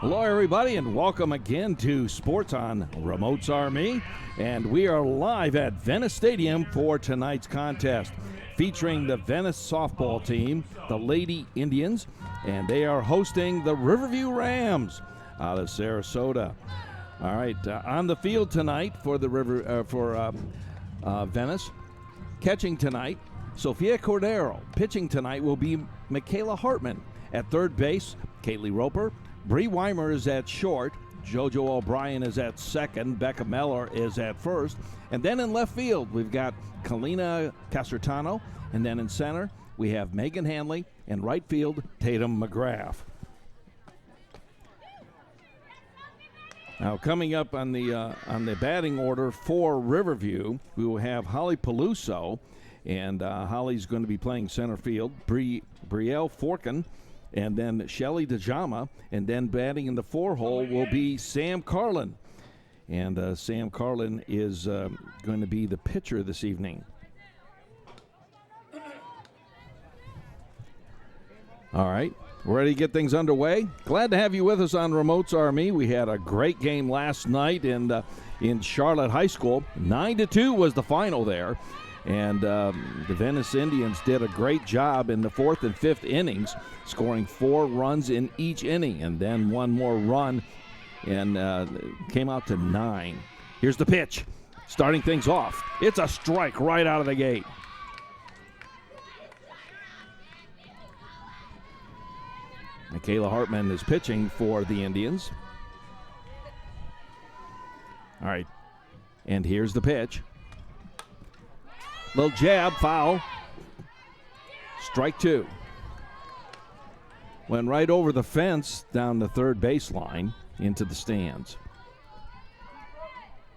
Hello, everybody, and welcome again to Sports on Remotes Army. And we are live at Venice Stadium for tonight's contest, featuring the Venice Softball team, the Lady Indians, and they are hosting the Riverview Rams out of Sarasota. All right, on the field tonight for the Venice, catching tonight, Sofia Cordero. Pitching tonight will be Michaela Hartman. At third base, Kaylee Roper. Bri Weimer is at short. JoJo O'Brien is at second. Becca Meller is at first. And then in left field, we've got Kalina Casertano. And then in center, we have Megan Hanley. And right field, Tatum McGrath. Now, coming up on the batting order for Riverview, we will have Holly Peluso. And Holly's going to be playing center field. Brielle Forkin. And then Shelly DeJama, and then batting in the four-hole will be Sam Carlin. And Sam Carlin is going to be the pitcher this evening. All right, we're ready to get things underway. Glad to have you with us on Remotes Army. We had a great game last night in Charlotte High School. 9-2 was the final there. And the Venice Indians did a great job in the fourth and fifth innings, scoring 4 runs in each inning, and then one more run, and came out to 9. Here's the pitch, starting things off. It's a strike right out of the gate. Michaela Hartman is pitching for the Indians. All right, and here's the pitch. Little jab, foul. Strike 2. Went right over the fence down the third baseline into the stands.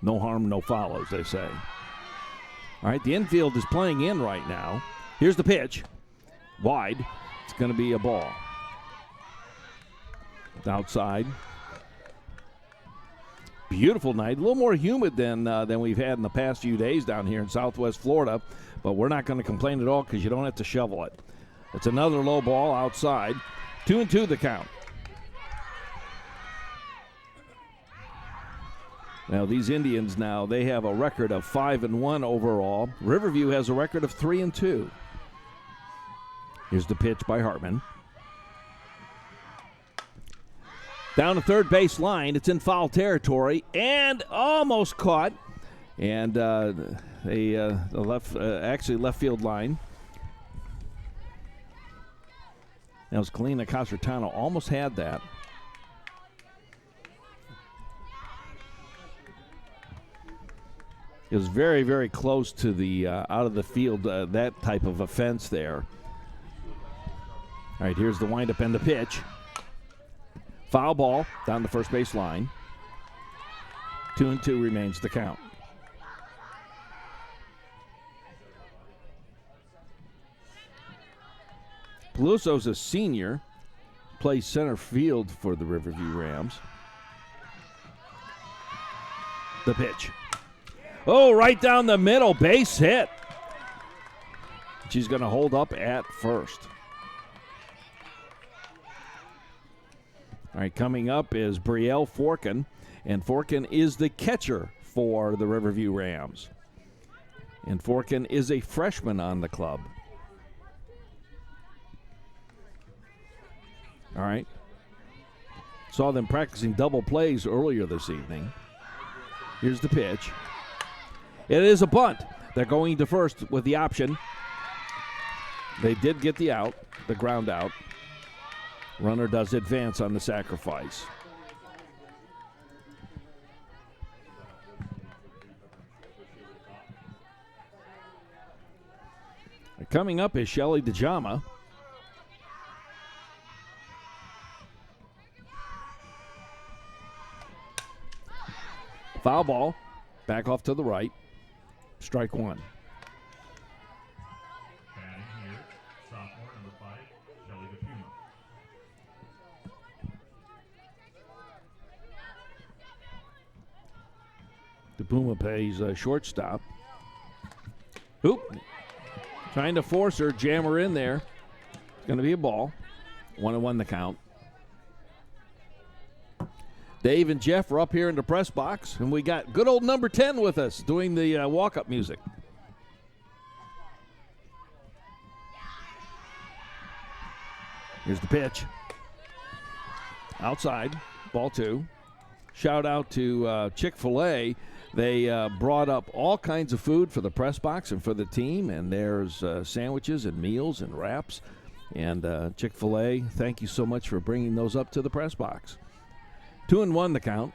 No harm, no foul, as they say. All right, the infield is playing in right now. Here's the pitch. Wide. It's going to be a ball. Outside. Beautiful night, a little more humid than we've had in the past few days down here in Southwest Florida, but we're not going to complain at all because you don't have to shovel it. It's another low ball outside. 2-2 the count. Now these Indians they have a record of 5-1 overall. Riverview has a record of 3-2. Here's the pitch by Hartman. Down the third base line, it's in foul territory and almost caught. And the left field line. That was Kalina Casertano, almost had that. It was very, very close to the out of the field, that type of offense there. All right, here's the windup and the pitch. Foul ball down the first base line. 2-2 remains the count. Peluso's a senior, plays center field for the Riverview Rams. The pitch. Oh, right down the middle, base hit. She's going to hold up at first. All right, coming up is Brielle Forkin, and Forkin is the catcher for the Riverview Rams. And Forkin is a freshman on the club. All right. Saw them practicing double plays earlier this evening. Here's the pitch. It is a bunt. They're going to first with the option. They did get the out, the ground out. Runner does advance on the sacrifice. Coming up is Shelly DeJama. Foul ball. Back off to the right. Strike 1. DePuma plays shortstop. Oop. Trying to force her, jam her in there. It's going to be a ball. 1-1 the count. Dave and Jeff are up here in the press box, and we got good old number 10 with us doing the walk-up music. Here's the pitch. Outside, ball 2. Shout out to Chick-fil-A. They brought up all kinds of food for the press box and for the team, and there's sandwiches and meals and wraps. And Chick-fil-A, thank you so much for bringing those up to the press box. 2-1 the count.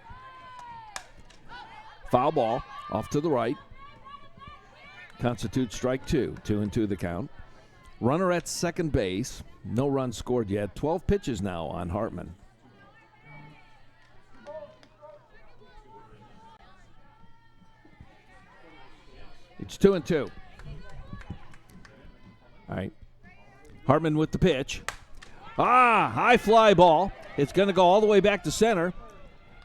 Foul ball off to the right. Constitutes strike 2. 2-2 the count. Runner at second base. No runs scored yet. 12 pitches now on Hartman. It's 2-2. All right. Hartman with the pitch. High fly ball. It's going to go all the way back to center.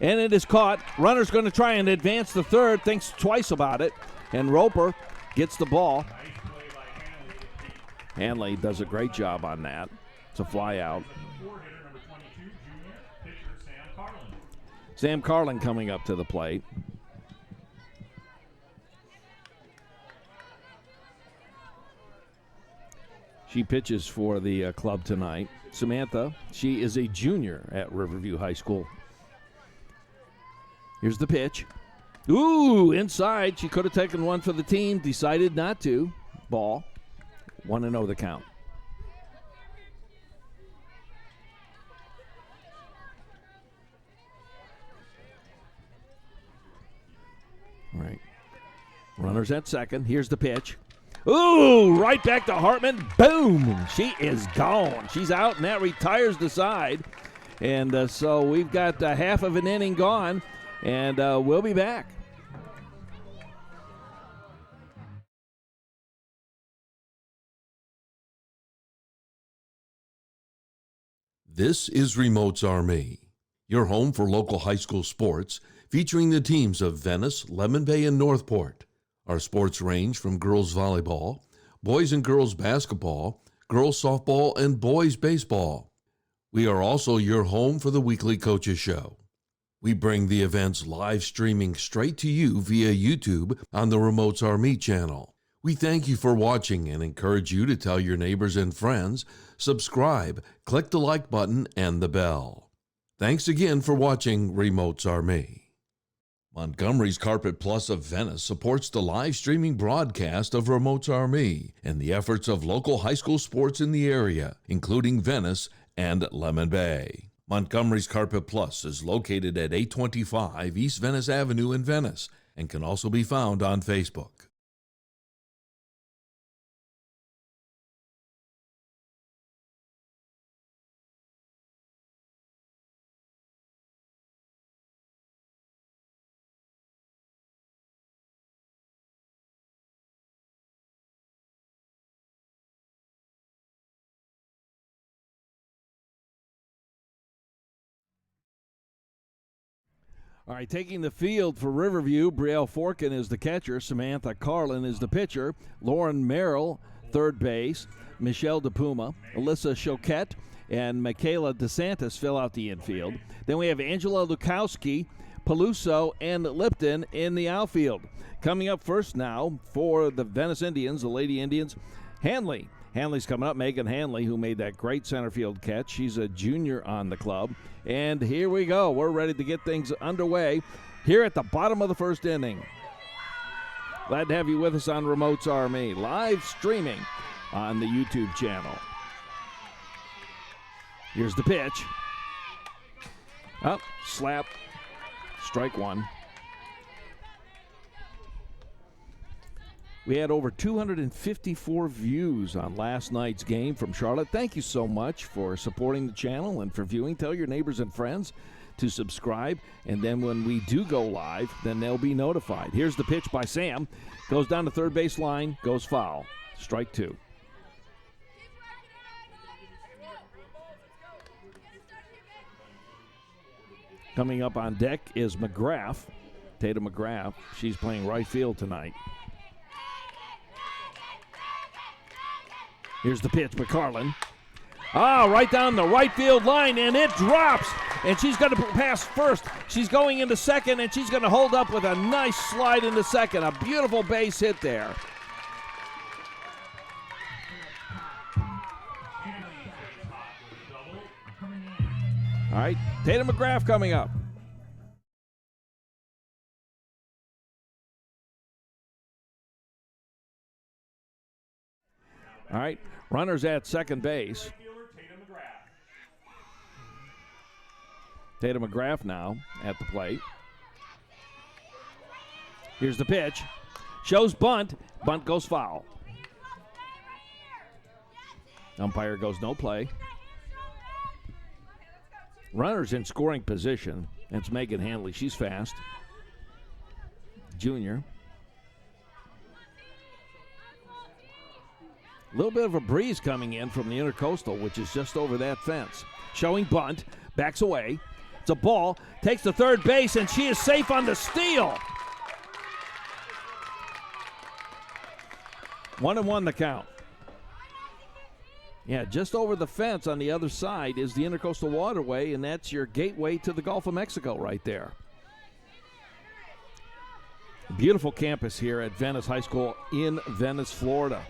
And it is caught. Runner's going to try and advance the third. Thinks twice about it. And Roper gets the ball. Hanley does a great job on that. It's a fly out. Sam Carlin coming up to the plate. She pitches for the club tonight. Samantha, she is a junior at Riverview High School. Here's the pitch. Ooh, inside. She could have taken one for the team. Decided not to. Ball. 1-0 the count. All right. Runners at second. Here's the pitch. Ooh, right back to Hartman. Boom. She is gone. She's out, and that retires the side. And so we've got half of an inning gone, and we'll be back. This is Remotes Army, your home for local high school sports, featuring the teams of Venice, Lemon Bay, and Northport. Our sports range from girls volleyball, boys and girls basketball, girls softball, and boys baseball. We are also your home for the weekly Coaches Show. We bring the events live streaming straight to you via YouTube on the Remotes Army channel. We thank you for watching and encourage you to tell your neighbors and friends, subscribe, click the like button, and the bell. Thanks again for watching Remotes Army. Montgomery's Carpet Plus of Venice supports the live streaming broadcast of Remotes Army and the efforts of local high school sports in the area, including Venice and Lemon Bay. Montgomery's Carpet Plus is located at 825 East Venice Avenue in Venice and can also be found on Facebook. All right, taking the field for Riverview, Brielle Forkin is the catcher. Samantha Carlin is the pitcher. Lauren Merrill, third base. Michelle DePuma, Alyssa Choquette, and Michaela DeSantis fill out the infield. Then we have Angela Lukowski, Peluso, and Lipton in the outfield. Coming up first now for the Venice Indians, the Lady Indians, Hanley. Hanley's coming up, Megan Hanley, who made that great center field catch. She's a junior on the club. And here we go. We're ready to get things underway here at the bottom of the first inning. Glad to have you with us on Remotes Army, live streaming on the YouTube channel. Here's the pitch. Up, slap, strike one. We had over 254 views on last night's game from Charlotte. Thank you so much for supporting the channel and for viewing. Tell your neighbors and friends to subscribe, and then when we do go live, then they'll be notified. Here's the pitch by Sam. Goes down to third base line, goes foul. Strike two. Coming up on deck is McGrath, Tatum McGrath. She's playing right field tonight. Here's the pitch by Carlin. Right down the right field line, and it drops. and she's going to pass first. She's going into second, and she's going to hold up with a nice slide into second. A beautiful base hit there. All right, Tatum McGrath coming up. All right, runners at second base. Tatum McGrath now at the plate. Here's the pitch. Shows bunt. Bunt goes foul. Umpire goes no play. Runners in scoring position. It's Megan Hanley. She's fast. Junior. A little bit of a breeze coming in from the Intercoastal, which is just over that fence. Showing bunt. Backs away. It's a ball. Takes the third base, and she is safe on the steal. 1-1 the count. Yeah, just over the fence on the other side is the Intercoastal Waterway, and that's your gateway to the Gulf of Mexico right there. Beautiful campus here at Venice High School in Venice, Florida.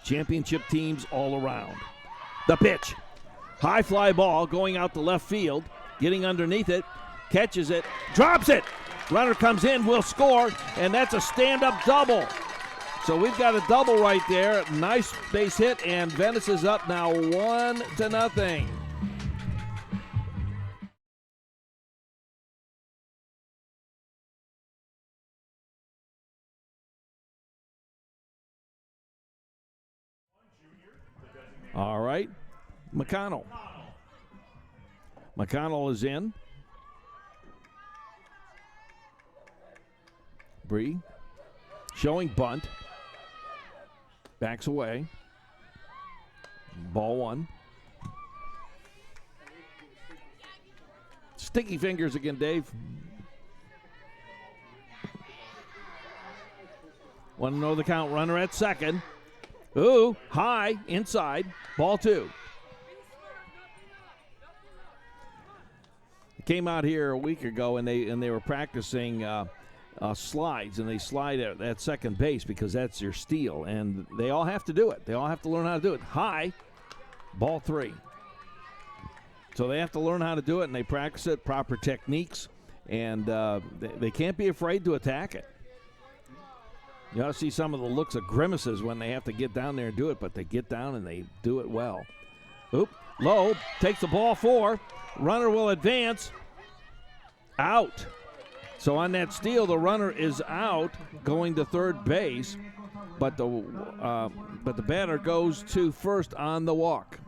Championship teams all around. The pitch. High fly ball going out to left field, getting underneath it, catches it, drops it. Runner comes in, will score, and that's a stand-up double. So we've got a double right there. Nice base hit, and Venice is up now 1-0. All right, McConnell. McConnell is in. Bri showing bunt. Backs away. Ball one. Sticky fingers again, Dave. Want to know the count. Runner at second. Ooh, high, inside. Ball two. Came out here a week ago, and they were practicing slides, and they slide at second base because that's your steal, and they all have to do it. They all have to learn how to do it. High, ball three. So they have to learn how to do it, and they practice it, proper techniques, and they can't be afraid to attack it. You ought to see some of the looks of grimaces when they have to get down there and do it, but they get down and they do it well. Oop, low, takes the ball four. Runner will advance. Out. So on that steal, the runner is out, going to third base, but the batter goes to first on the walk.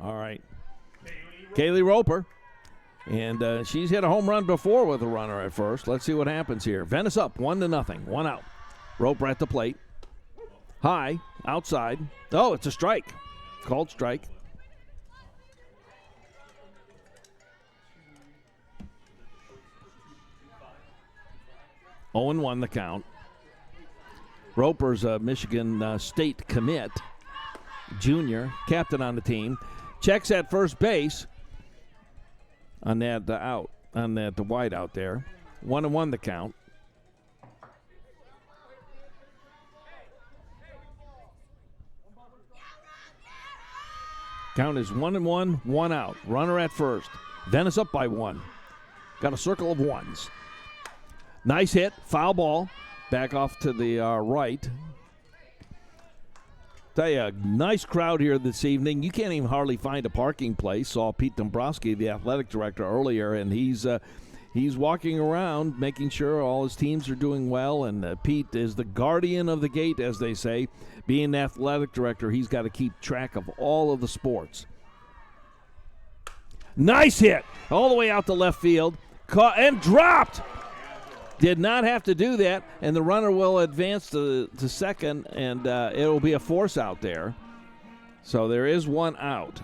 All right. Kaylee Roper. And she's hit a home run before with a runner at first. Let's see what happens here. Venice up 1-0. One out. Roper at the plate. High. Outside. Oh, it's a strike. Called strike. Oh, 0-1 the count. Roper's a Michigan State commit. Junior. Captain on the team. Checks at first base on that the wide out there. 1-1 the count. Count is 1-1, one out. Runner at first. Venice up by one. Got a circle of ones. Nice hit, foul ball. Back off to the right. Tell you, a nice crowd here this evening. You can't even hardly find a parking place. Saw Pete Dombrowski, the athletic director, earlier, and he's walking around making sure all his teams are doing well. And Pete is the guardian of the gate, as they say. Being the athletic director, he's got to keep track of all of the sports. Nice hit, all the way out to left field, caught and dropped. Did not have to do that, and the runner will advance to second, and it will be a force out there. So there is one out.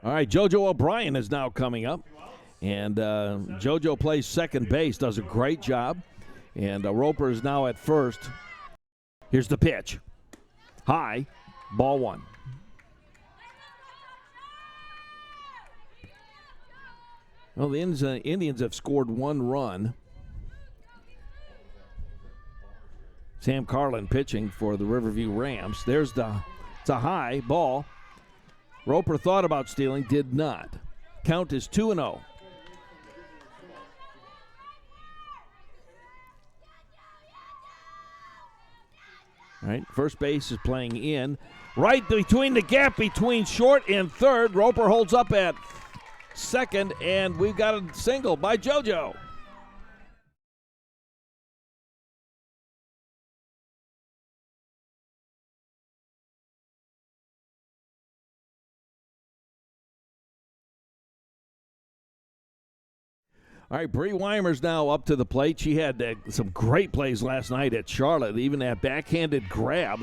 All right, JoJo O'Brien is now coming up. And JoJo plays second base, does a great job. And Roper is now at first. Here's the pitch. High, ball one. Well, the Indians have scored one run. Sam Carlin pitching for the Riverview Rams. It's a high ball. Roper thought about stealing, did not. Count is 2-0. All right, first base is playing in. Right between the gap between short and third. Roper holds up at second, and we've got a single by JoJo. All right, Bri Weimer's now up to the plate. She had some great plays last night at Charlotte, even that backhanded grab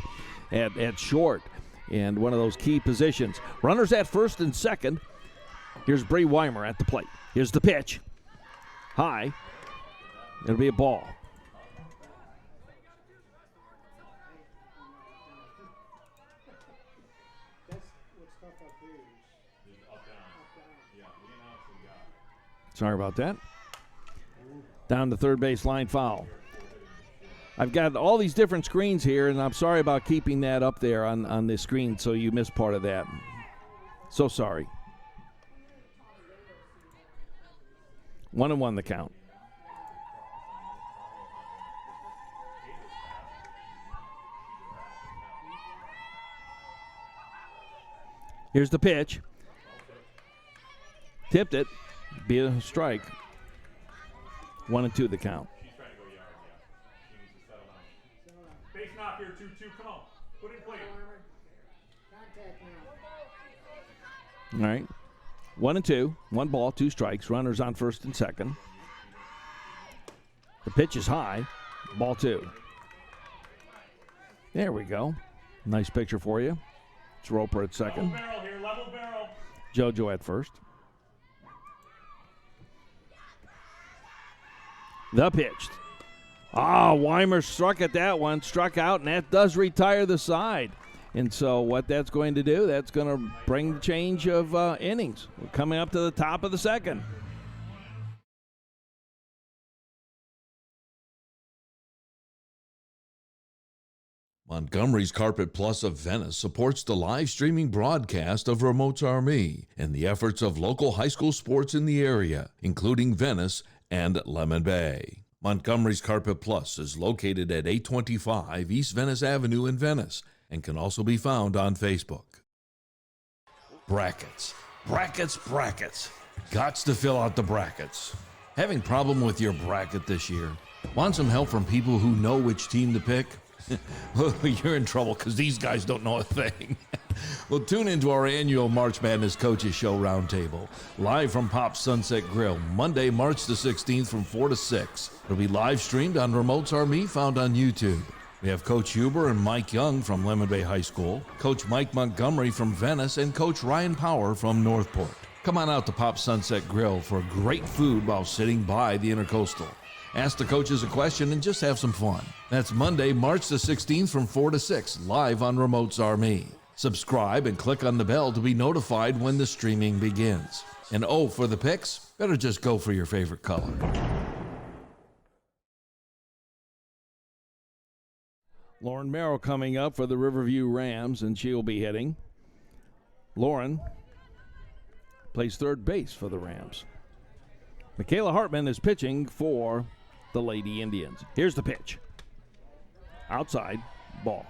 at short, and one of those key positions. Runners at first and second. Here's Bri Weimer at the plate. Here's the pitch. High. It'll be a ball. Sorry about that. Down the third base line, foul. I've got all these different screens here, and I'm sorry about keeping that up there on this screen so you missed part of that. So sorry. 1-1 the count. Here's the pitch. Tipped it. Be a strike. 1-2 the count. Base knock here, 2-2. Come on. Put it in play. All right. 1-2. 1 ball, 2 strikes. Runners on first and second. The pitch is high. Ball 2. There we go. Nice picture for you. It's Roper at second. Level barrel here, level barrel. JoJo at first. The pitch. Weimer struck at that one, struck out, and that does retire the side. And so what that's going to do, that's going to bring the change of innings. We're coming up to the top of the second. Montgomery's Carpet Plus of Venice supports the live streaming broadcast of Remote's Army and the efforts of local high school sports in the area, including Venice and Lemon Bay. Montgomery's Carpet Plus is located at 825 East Venice Avenue in Venice and can also be found on Facebook. Brackets. Brackets. Gots to fill out the brackets. Having problem with your bracket this year? Want some help from people who know which team to pick? Well, you're in trouble because these guys don't know a thing. Well, tune into our annual March Madness Coaches Show Roundtable, live from Pop's Sunset Grill, Monday, March the 16th from 4 to 6. It'll be live streamed on Remote's Army, found on YouTube. We have Coach Huber and Mike Young from Lemon Bay High School, Coach Mike Montgomery from Venice, and Coach Ryan Power from Northport. Come on out to Pop's Sunset Grill for great food while sitting by the Intercoastal. Ask the coaches a question and just have some fun. That's Monday, March the 16th from 4 to 6, live on Remote's Army. Subscribe and click on the bell to be notified when the streaming begins. And for the picks, better just go for your favorite color. Lauren Merrill coming up for the Riverview Rams, and she'll be hitting. Lauren plays third base for the Rams. Michaela Hartman is pitching for the Lady Indians. Here's the pitch. Outside, ball.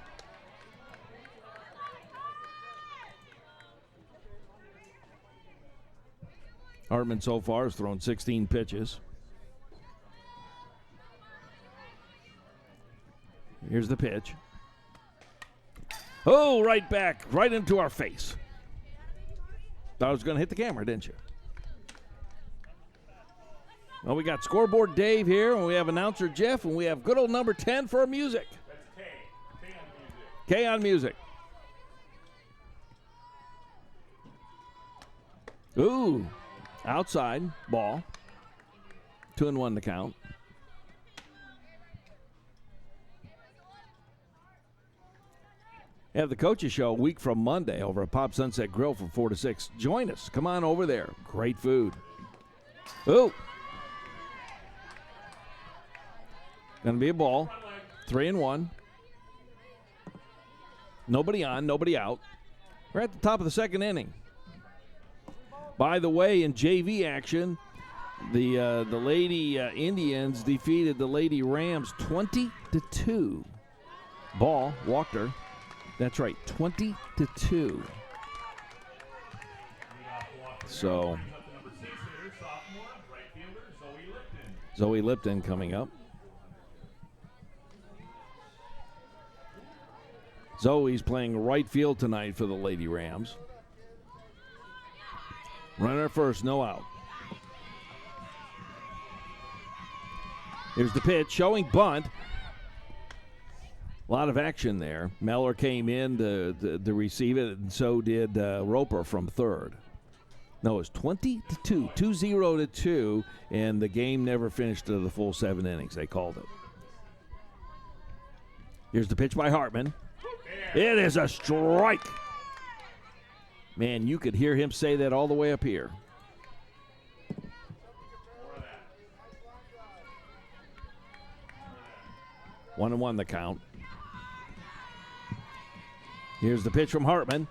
Hartman so far has thrown 16 pitches. Here's the pitch. Right back, right into our face. Thought I was going to hit the camera, didn't you? Well, we got scoreboard Dave here, and we have announcer Jeff, and we have good old number 10 for music. That's K. K on music. K on music. Ooh, outside ball. 2-1 the count. Have the coaches show a week from Monday over at Pop Sunset Grill from 4 to 6. Join us. Come on over there. Great food. Ooh. Going to be a ball. 3-1. Nobody on, nobody out. We're at the top of the second inning. By the way, in JV action, the Lady Indians defeated the Lady Rams 20-2. Ball walked her. That's right, 20-2. So, Zoe Lipton coming up. Zoe's playing right field tonight for the Lady Rams. Runner at first, no out. Here's the pitch, showing bunt. A lot of action there. Meller came in to receive it, and so did Roper from third. No, it was 20-2, 2-0-2, and the game never finished to the full 7 innings. They called it. Here's the pitch by Hartman. It is a strike. Man, you could hear him say that all the way up here. One and one the count. Here's the pitch from Hartman.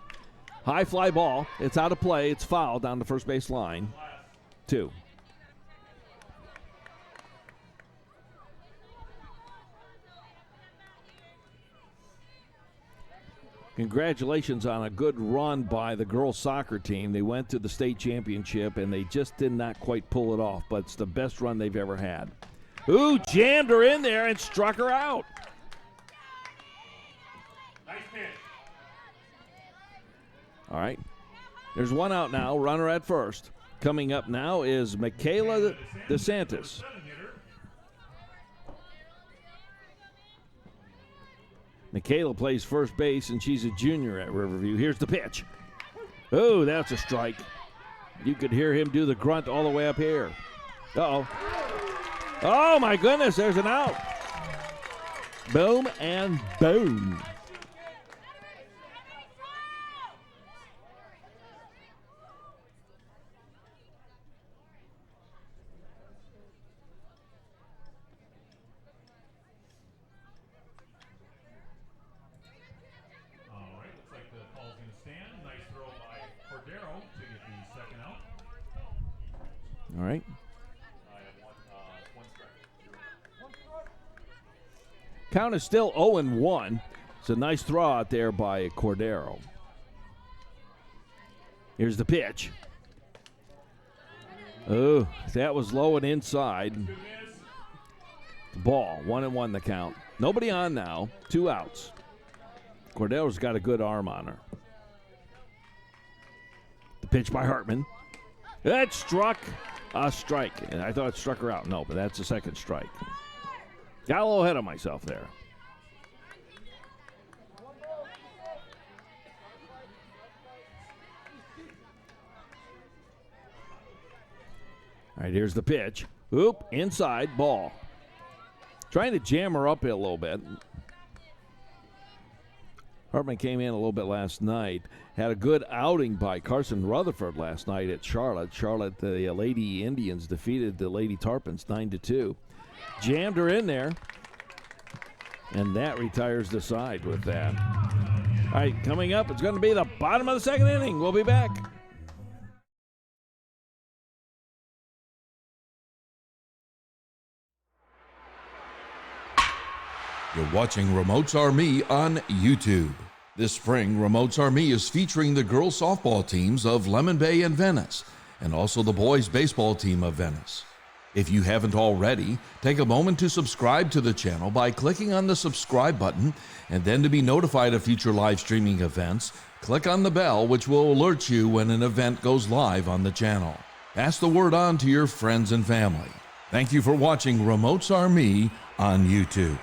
High fly ball. It's out of play. It's foul down the first base line. 2. Congratulations on a good run by the girls soccer team. They went to the state championship, and they just did not quite pull it off, but it's the best run they've ever had. Ooh, jammed her in there and struck her out. Nice pitch. All right. There's one out now, runner at first. Coming up now is Michaela DeSantis. Michaela plays first base, and she's a junior at Riverview. Here's the pitch. Oh, that's a strike. You could hear him do the grunt all the way up here. Uh-oh. Oh, my goodness, there's an out. Boom and boom. All right. Count is still 0-1. It's a nice throw out there by Cordero. Here's the pitch. Oh, that was low and inside. Ball, 1-1 the count. Nobody on now, 2 outs. Cordero's got a good arm on her. The pitch by Hartman. That struck a strike. And I thought it struck her out. No, but that's a second strike. Got a little ahead of myself there. All right, here's the pitch. Oop, inside, ball. Trying to jam her up a little bit. Hartman came in a little bit last night. Had a good outing by Carson Rutherford last night at Charlotte. Charlotte, the Lady Indians defeated the Lady Tarpons 9-2. Jammed her in there. And that retires the side with that. All right, coming up, it's going to be the bottom of the second inning. We'll be back. You're watching Remotes Are Me on YouTube. This spring, Remotes Are Me is featuring the girls softball teams of Lemon Bay and Venice, and also the boys baseball team of Venice. If you haven't already, take a moment to subscribe to the channel by clicking on the subscribe button, and then to be notified of future live streaming events, click on the bell, which will alert you when an event goes live on the channel. Pass the word on to your friends and family. Thank you for watching Remotes Are Me on YouTube.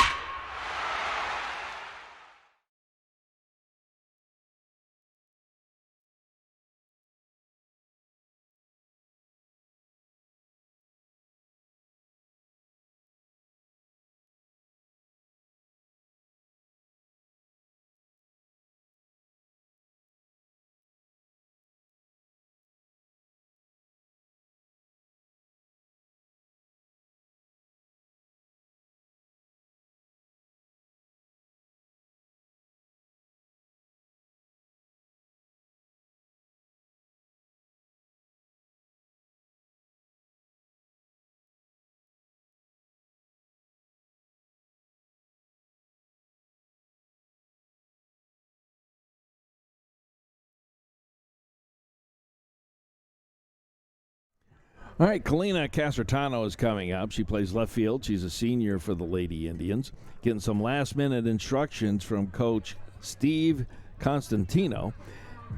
All right, Kalina Casertano is coming up. She plays left field. She's a senior for the Lady Indians. Getting some last-minute instructions from Coach Steve Constantino.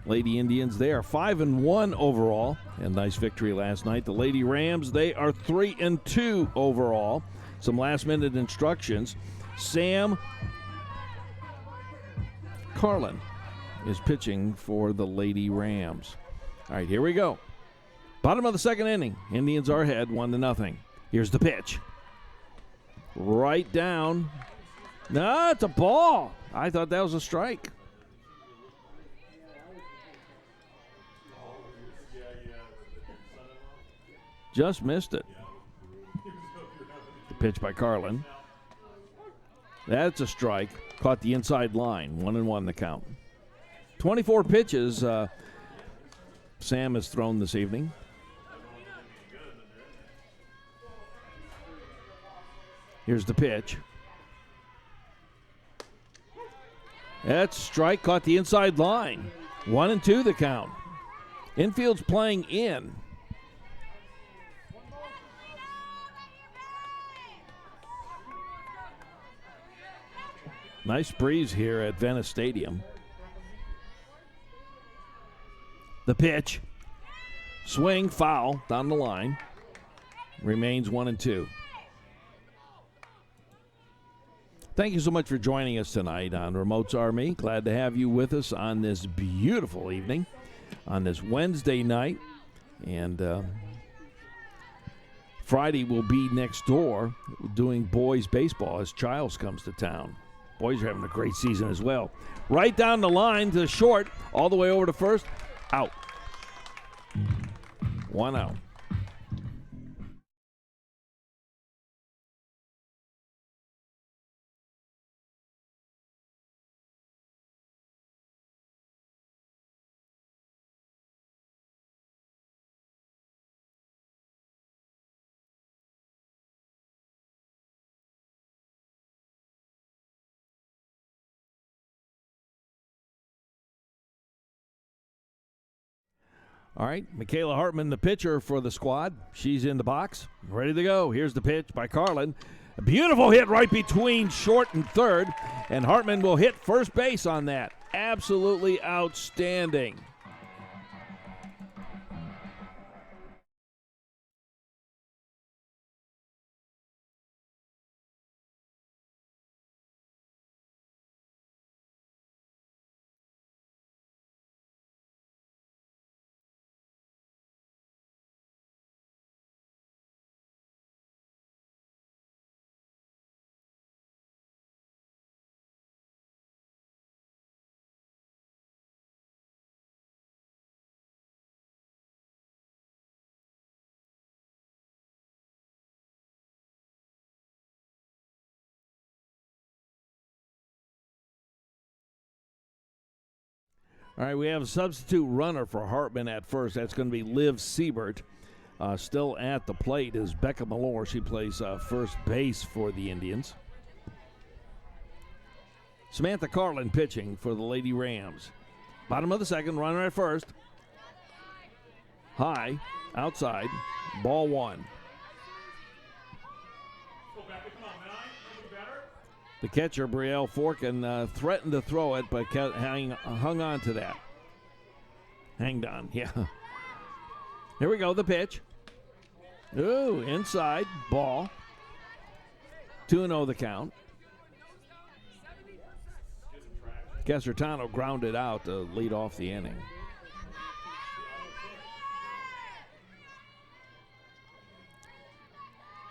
Lady Indians, they are 5-1 overall, and nice victory last night. The Lady Rams, they are 3-2 overall. Some last-minute instructions. Sam Carlin is pitching for the Lady Rams. All right, here we go. Bottom of the second inning. Indians are ahead 1-0. Here's the pitch. Right down. No, it's a ball. I thought that was a strike. Just missed it. The pitch by Carlin. That's a strike. Caught the inside line. 1-1 the count. 24 pitches Sam has thrown this evening. Here's the pitch. That's a strike. Caught the inside line. 1-2 the count. Infield's playing in. Nice breeze here at Venice Stadium. The pitch. Swing, foul, down the line. Remains 1-2. Thank you so much for joining us tonight on Remotes Army. Glad to have you with us on this beautiful evening, on this Wednesday night. And Friday will be next door doing boys baseball as Childs comes to town. Boys are having a great season as well. Right down the line to short, all the way over to first. Out. 1 out. All right, Michaela Hartman, the pitcher for the squad. She's in the box, ready to go. Here's the pitch by Carlin. A beautiful hit right between short and third, and Hartman will hit first base on that. Absolutely outstanding. All right, we have a substitute runner for Hartman at first. That's going to be Liv Siebert. Still at the plate is Becca Malore. She plays first base for the Indians. Samantha Carlin pitching for the Lady Rams. Bottom of the second, runner at first. High, outside, ball one. The catcher, Brielle Forkin, threatened to throw it, but hung on to that. Hanged on, yeah. Here we go, the pitch. Ooh, inside, ball. 2-0 the count. Casertano grounded out to lead off the inning.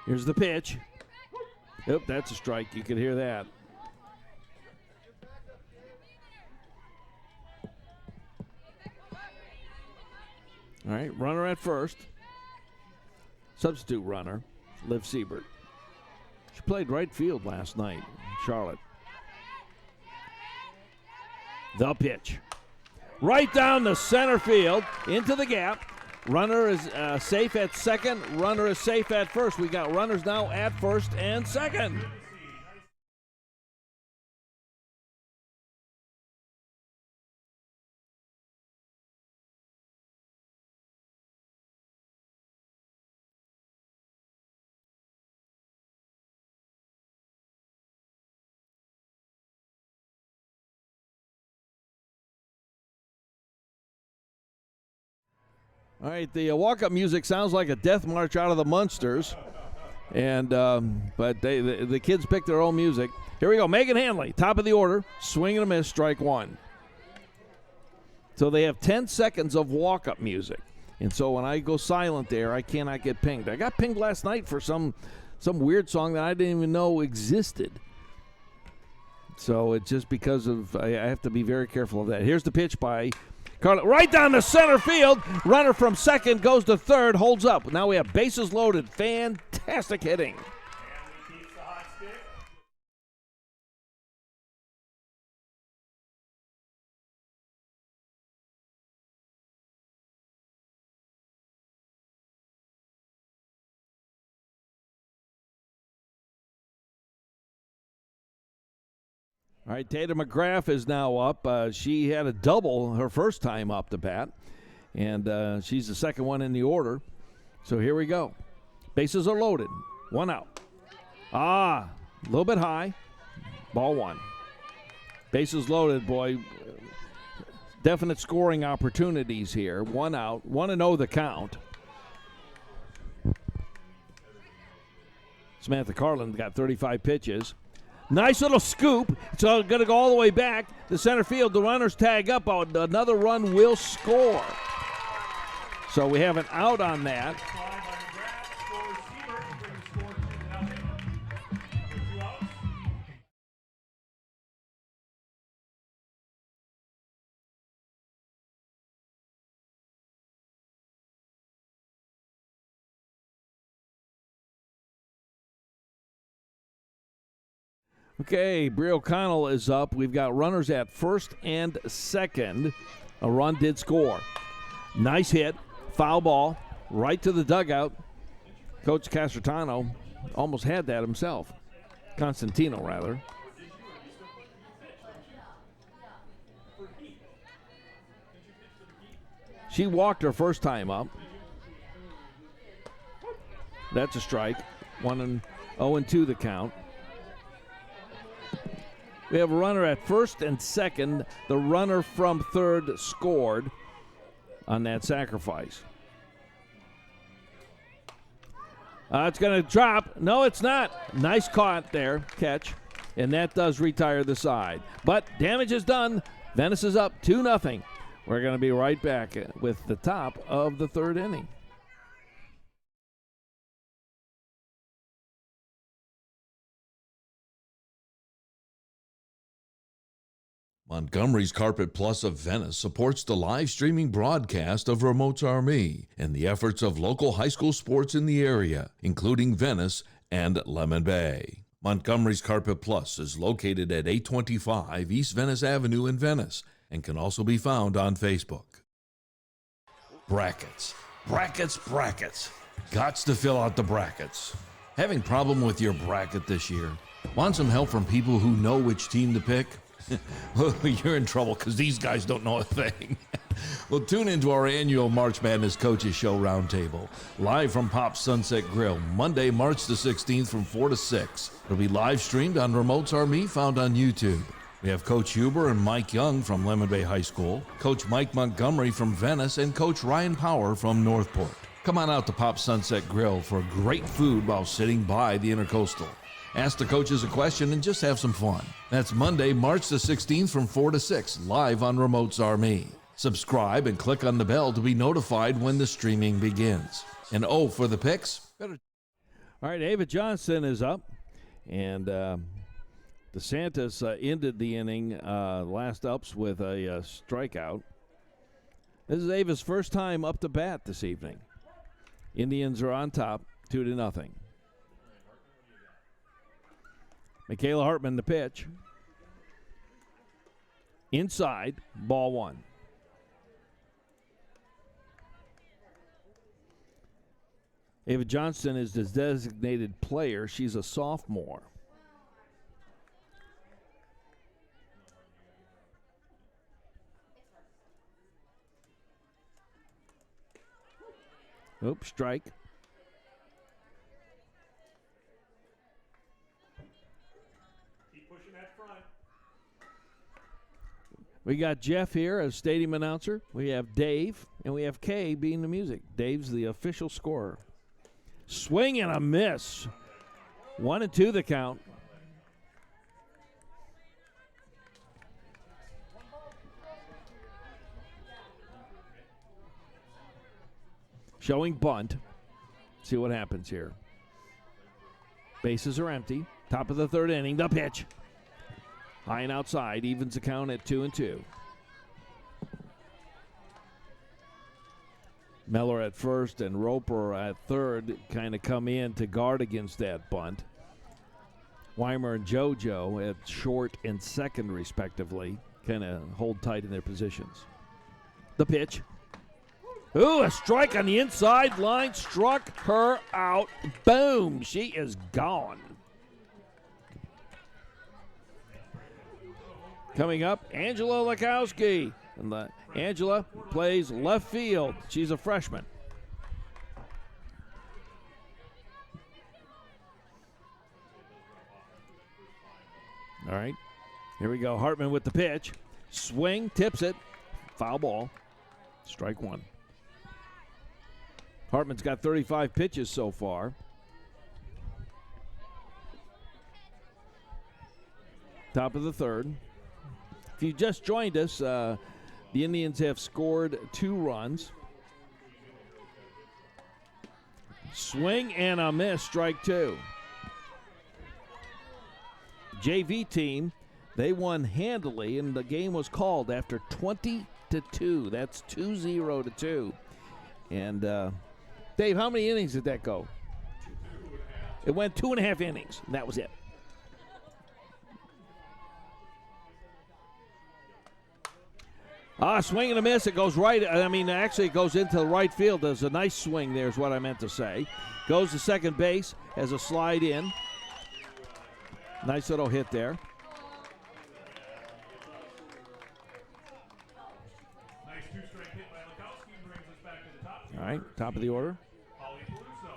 Here's the pitch. Yep, that's a strike. You could hear that. All right, runner at first. Substitute runner, Liv Siebert. She played right field last night in Charlotte. The pitch. Right down the center field, into the gap. Runner is safe at second. Runner is safe at first. We got runners now at first and second. All right, the walk-up music sounds like a death march out of the Munsters, and but the kids picked their own music. Here we go, Megan Hanley, top of the order, swing and a miss, strike one. So they have 10 seconds of walk-up music, and so when I go silent there, I cannot get pinged. I got pinged last night for some weird song that I didn't even know existed. So it's just because of I have to be very careful of that. Here's the pitch by Carla, right down the center field. Runner from second goes to third, holds up. Now we have bases loaded. Fantastic hitting. And keeps the hot stick. All right, Tatum McGrath is now up. She had a double her first time up to bat, and she's the second one in the order. So here we go. Bases are loaded. One out. A little bit high. Ball one. Bases loaded, boy. Definite scoring opportunities here. One out. 1-0 the count. Samantha Carlin got 35 pitches. Nice little scoop. It's going to go all the way back to center field. The runners tag up. Another run will score. So we have an out on that. Okay, Bri O'Connell is up. We've got runners at first and second. A run did score. Nice hit. Foul ball. Right to the dugout. Coach Casertano almost had that himself. Constantino, rather. She walked her first time up. That's a strike. 1-0-2 the count. We have a runner at first and second. The runner from third scored on that sacrifice. It's going to drop. No, it's not. Nice caught there, catch. And that does retire the side. But damage is done. Venice is up 2-0. We're going to be right back with the top of the third inning. Montgomery's Carpet Plus of Venice supports the live streaming broadcast of Remotes Army and the efforts of local high school sports in the area, including Venice and Lemon Bay. Montgomery's Carpet Plus is located at 825 East Venice Avenue in Venice and can also be found on Facebook. Brackets. Brackets, brackets. Gots to fill out the brackets. Having problem with your bracket this year? Want some help from people who know which team to pick? Well, you're in trouble because these guys don't know a thing. Well, tune into our annual March Madness Coaches Show Roundtable, live from Pop's Sunset Grill, Monday, March the 16th from 4 to 6. It'll be live streamed on Remotes Army, found on YouTube. We have Coach Huber and Mike Young from Lemon Bay High School, Coach Mike Montgomery from Venice, and Coach Ryan Power from Northport. Come on out to Pop's Sunset Grill for great food while sitting by the Intercoastal. Ask the coaches a question and just have some fun. That's Monday, March the 16th from 4 to 6, live on Remotes Army. Subscribe and click on the bell to be notified when the streaming begins. And for the picks. All right, Ava Johnson is up. And DeSantis ended the inning last ups with a strikeout. This is Ava's first time up to bat this evening. Indians are on top, 2-0. Michaela Hartman, the pitch. Inside, ball one. Ava Johnson is the designated player. She's a sophomore. Oops, strike. We got Jeff here as stadium announcer. We have Dave, and we have Kay being the music. Dave's the official scorer. Swing and a miss. 1-2 the count. Showing bunt. See what happens here. Bases are empty. Top of the third inning. The pitch. High and outside. Evens the count at 2-2. Miller at first and Roper at third kind of come in to guard against that bunt. Weimer and JoJo at short and second, respectively, kind of hold tight in their positions. The pitch. Ooh, a strike on the inside line. Struck her out. Boom. She is gone. Coming up, Angela Lakowski. And Angela plays left field. She's a freshman. All right, here we go. Hartman with the pitch. Swing, tips it. Foul ball. Strike one. Hartman's got 35 pitches so far. Top of the third. If you just joined us, the Indians have scored 2 runs. Swing and a miss, strike 2. JV team, they won handily, and the game was called after 20-2. That's 2-0-2. And Dave, how many innings did that go? It went 2.5 innings, and that was it. Swing and a miss. It goes right. Actually, it goes into the right field. There's a nice swing there is what I meant to say. Goes to second base as a slide in. Nice little hit there. Nice 2-strike hit by Lakowski brings us back to the top. All right, top of the order. Holly Peluso.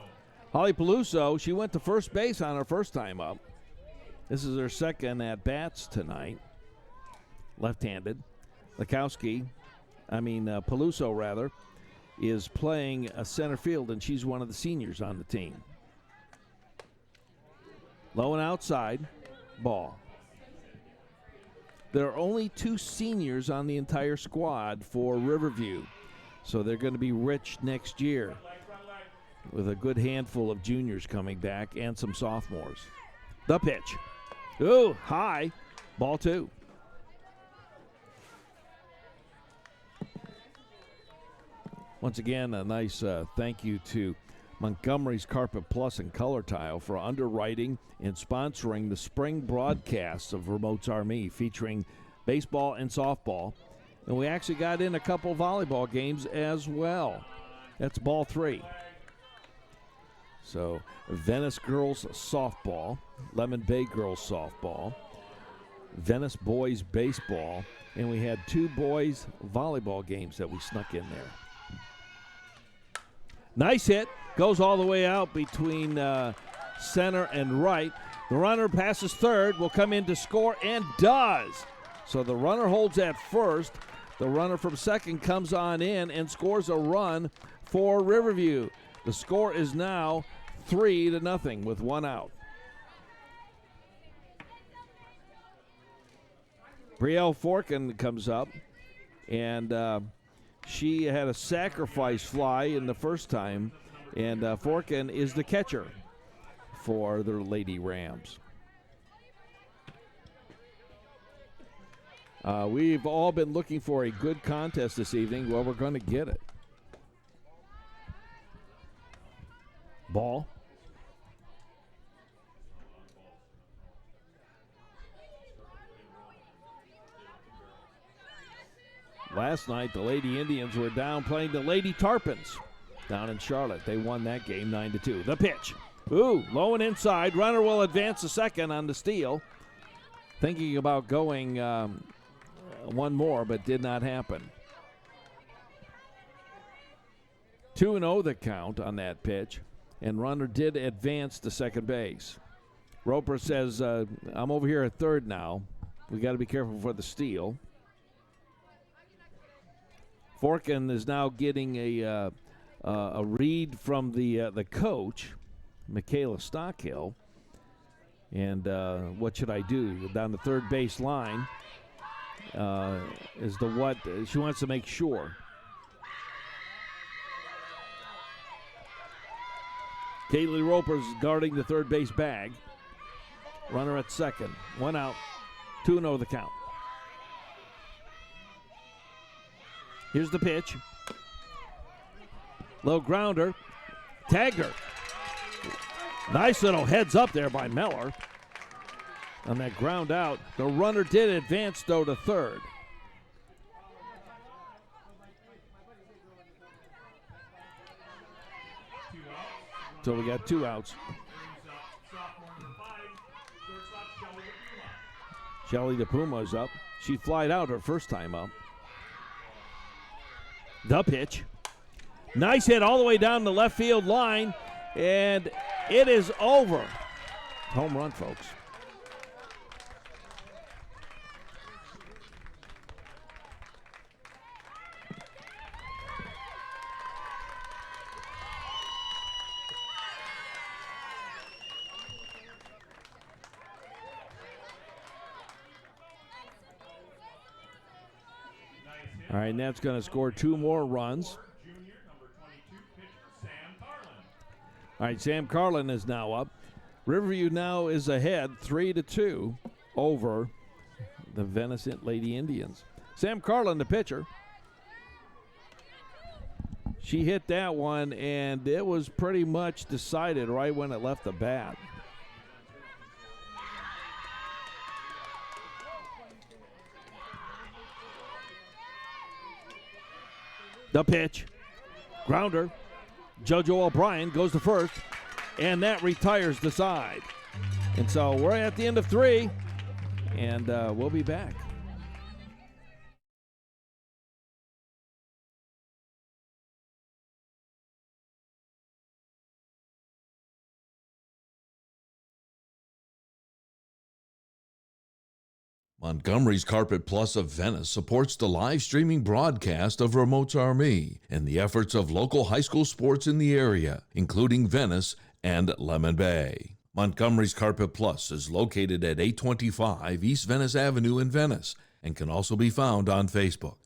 Holly Peluso, she went to first base on her first time up. This is her second at bats tonight. Left-handed. Peluso is playing a center field, and she's one of the seniors on the team. Low and outside, ball. There are only 2 seniors on the entire squad for Riverview, so they're going to be rich next year with a good handful of juniors coming back and some sophomores. The pitch. Ooh, high. Ball 2. Once again, a nice thank you to Montgomery's Carpet Plus and Color Tile for underwriting and sponsoring the spring broadcasts of Remote's Army featuring baseball and softball. And we actually got in a couple volleyball games as well. That's ball 3. So Venice Girls Softball, Lemon Bay Girls Softball, Venice Boys Baseball, and we had 2 boys volleyball games that we snuck in there. Nice hit. Goes all the way out between center and right. The runner passes third, will come in to score, and does. So the runner holds at first. The runner from second comes on in and scores a run for Riverview. The score is now 3-0 with 1 out. Brielle Forkin comes up, and she had a sacrifice fly in the first time, and Forkin is the catcher for the Lady Rams. We've all been looking for a good contest this evening. Well, we're going to get it. Ball. Last night, the Lady Indians were down playing the Lady Tarpons down in Charlotte. They won that game 9-2. The pitch. Ooh, low and inside. Runner will advance to second on the steal. Thinking about going one more, but did not happen. 2-0 the count on that pitch, and runner did advance to second base. Roper says, I'm over here at third now. We got to be careful for the steal. Forkin is now getting a read from the coach, Michaela Stockhill. And what should I do? Down the third base line is the what she wants to make sure. Kaylee Roper's guarding the third base bag. Runner at second. 1 out. 2-0 the count. Here's the pitch. Low grounder. Tagged her. Nice little heads up there by Meller. On that ground out. The runner did advance, though, to third. So we got 2 outs. Shelly DePuma's up. She flied out her first time up. The pitch. Nice hit all the way down the left field line. And it is over. Home run, folks. All right, Nat's going to score 2 more runs. All right, Sam Carlin is now up. Riverview now is ahead 3-2 over the Venice Lady Indians. Sam Carlin, the pitcher. She hit that one, and it was pretty much decided right when it left the bat. The pitch. Grounder. JoJo O'Brien goes to first, and that retires the side. And so we're at the end of 3, and we'll be back. Montgomery's Carpet Plus of Venice supports the live streaming broadcast of Remotes RME and the efforts of local high school sports in the area, including Venice and Lemon Bay. Montgomery's Carpet Plus is located at 825 East Venice Avenue in Venice and can also be found on Facebook.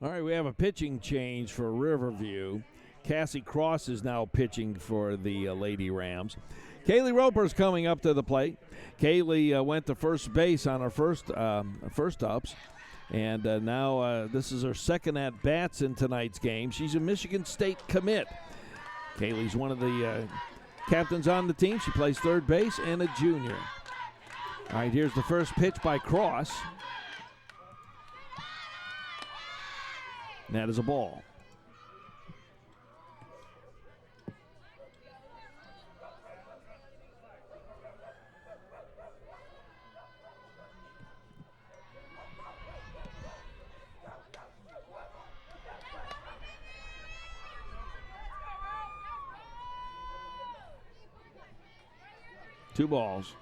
All right, we have a pitching change for Riverview. Cassie Cross is now pitching for the Lady Rams. Kaylee Roper's coming up to the plate. Kaylee went to first base on her first ups, and now this is her second at-bats in tonight's game. She's a Michigan State commit. Kaylee's one of the captains on the team. She plays third base and a junior. All right, here's the first pitch by Cross. And that is a ball. 2 balls.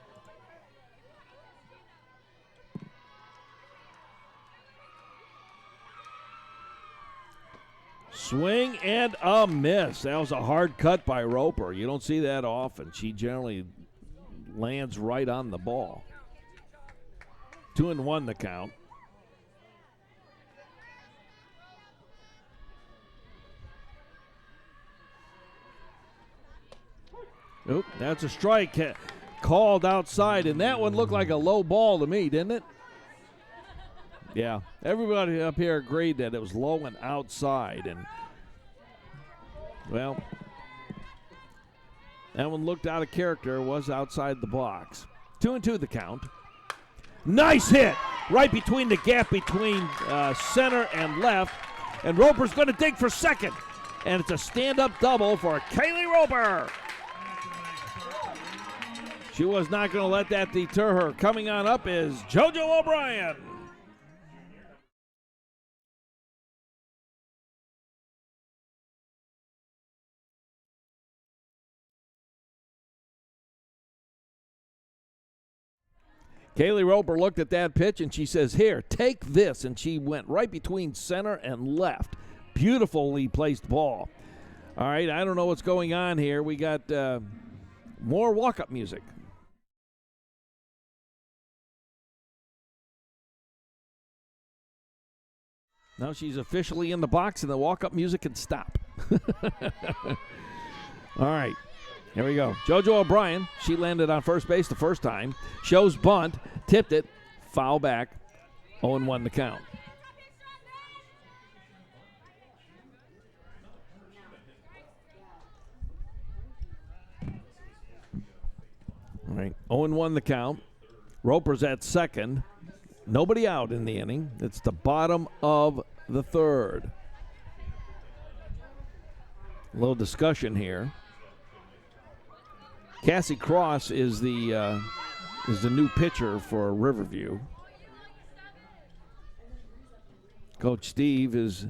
Swing and a miss. That was a hard cut by Roper. You don't see that often. She generally lands right on the ball. 2-1 the count. Oop, that's a strike called outside, and that one looked like a low ball to me, didn't it? Yeah, everybody up here agreed that it was low and outside, and, well, that one looked out of character, was outside the box. 2-2 the count. Nice hit right between the gap between center and left, and Roper's going to dig for second, and it's a stand-up double for Kaylee Roper. She was not going to let that deter her. Coming on up is JoJo O'Brien. Kaylee Roper looked at that pitch and she says, "Here, take this." And she went right between center and left. Beautifully placed ball. All right, I don't know what's going on here. We got more walk-up music. Now she's officially in the box, and the walk-up music can stop. All right, here we go. JoJo O'Brien, she landed on first base the first time. Shows bunt, tipped it, foul back, 0-1 the count. All right, 0-1 the count. Roper's at second. Nobody out in the inning. It's the bottom of the third. A little discussion here. Cassie Cross is the new pitcher for Riverview. Coach Steve is.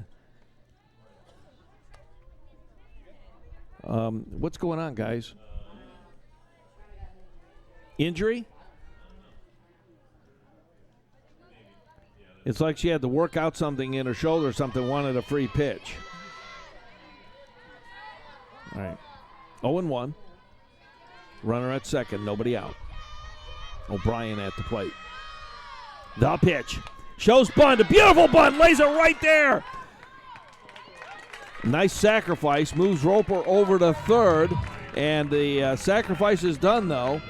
What's going on, guys? Injury? It's like she had to work out something in her shoulder or something, wanted a free pitch. All right. 0-1. Runner at second, nobody out. O'Brien at the plate. The pitch. Shows bunt, a beautiful bunt, lays it right there. Nice sacrifice, moves Roper over to third, and the sacrifice is done, though.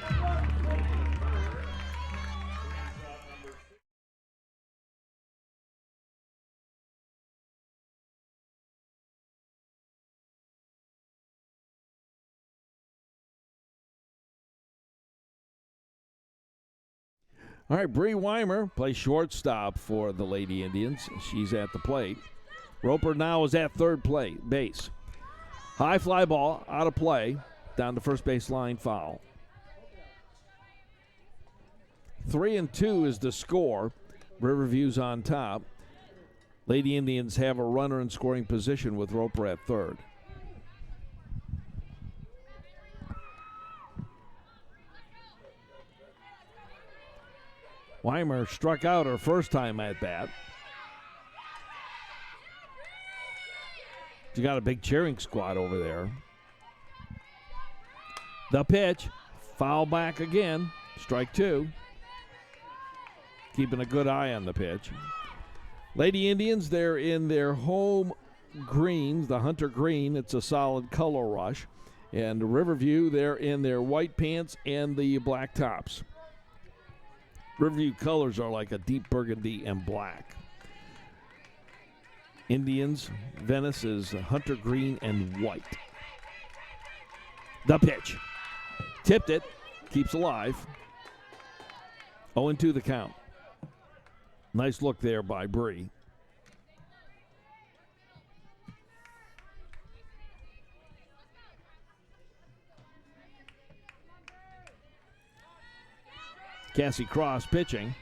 All right, Bri Weimer plays shortstop for the Lady Indians. She's at the plate. Roper now is at third base. High fly ball, out of play, down the first base line, foul. 3-2 is the score. Riverview's on top. Lady Indians have a runner in scoring position with Roper at third. Weimer struck out her first time at bat. She got a big cheering squad over there. The pitch, foul back again, strike 2. Keeping a good eye on the pitch. Lady Indians, they're in their home greens, the hunter green. It's a solid color rush. And Riverview, they're in their white pants and the black tops. Riverview colors are like a deep burgundy and black. Indians, Venice is hunter green and white. The pitch. Tipped it. Keeps alive. 0-2 the count. Nice look there by Bri. Cassie Cross pitching.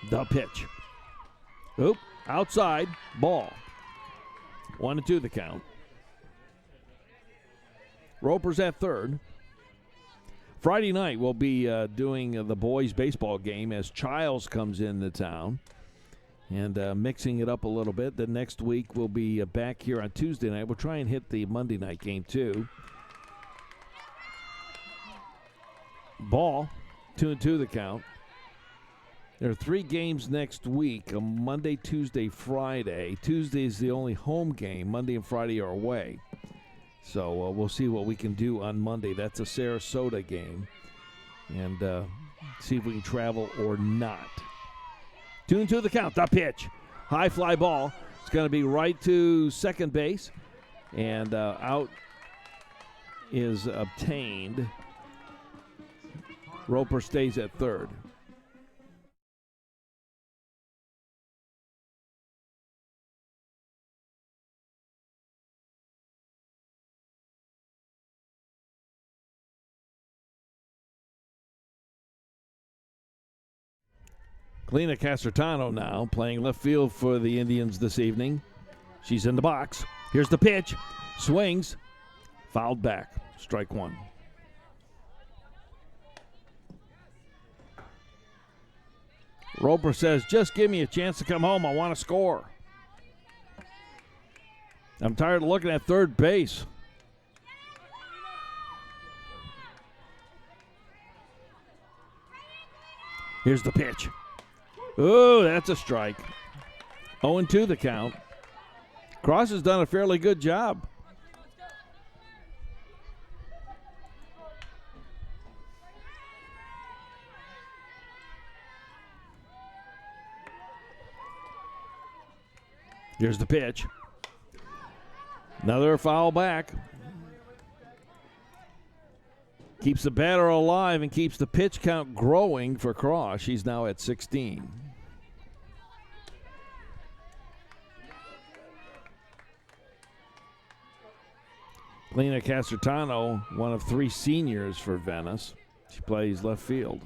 The pitch. Oop, outside, ball. 1-2 the count. Roper's at third. Friday night we'll be doing the boys' baseball game as Childs comes into town and mixing it up a little bit. The next week we'll be back here on Tuesday night. We'll try and hit the Monday night game too. Ball, 2-2 the count. There are 3 games next week, Monday, Tuesday, Friday. Tuesday is the only home game. Monday and Friday are away. So we'll see what we can do on Monday. That's a Sarasota game. And see if we can travel or not. 2-2 the count. The pitch. High fly ball. It's going to be right to second base. And out is obtained. Roper stays at third. Kalina Casertano now playing left field for the Indians this evening. She's in the box. Here's the pitch. Swings. Fouled back. Strike one. Roper says, just give me a chance to come home. I want to score. I'm tired of looking at third base. Here's the pitch. Ooh, that's a strike. 0-2 the count. Cross has done a fairly good job. Here's the pitch. Another foul back. Keeps the batter alive and keeps the pitch count growing for Cross. She's now at 16. Kalina Casertano, one of 3 seniors for Venice. She plays left field.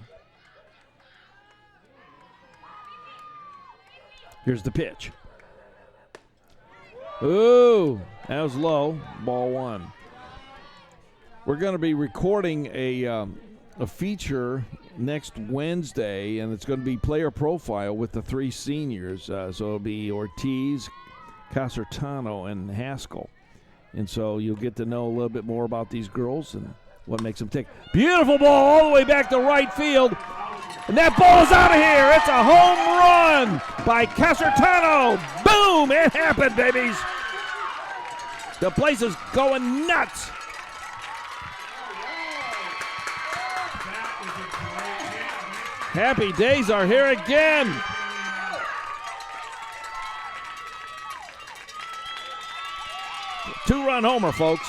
Here's the pitch. Ooh, that was low. Ball one. We're going to be recording a feature next Wednesday, and it's going to be player profile with the 3 seniors. So it'll be Ortiz, Casertano, and Haskell. And so you'll get to know a little bit more about these girls and what makes them tick. Beautiful ball all the way back to right field. And that ball is out of here. It's a home run by Casertano. Boom! It happened, babies. The place is going nuts. Happy days are here again. Two-run homer, folks.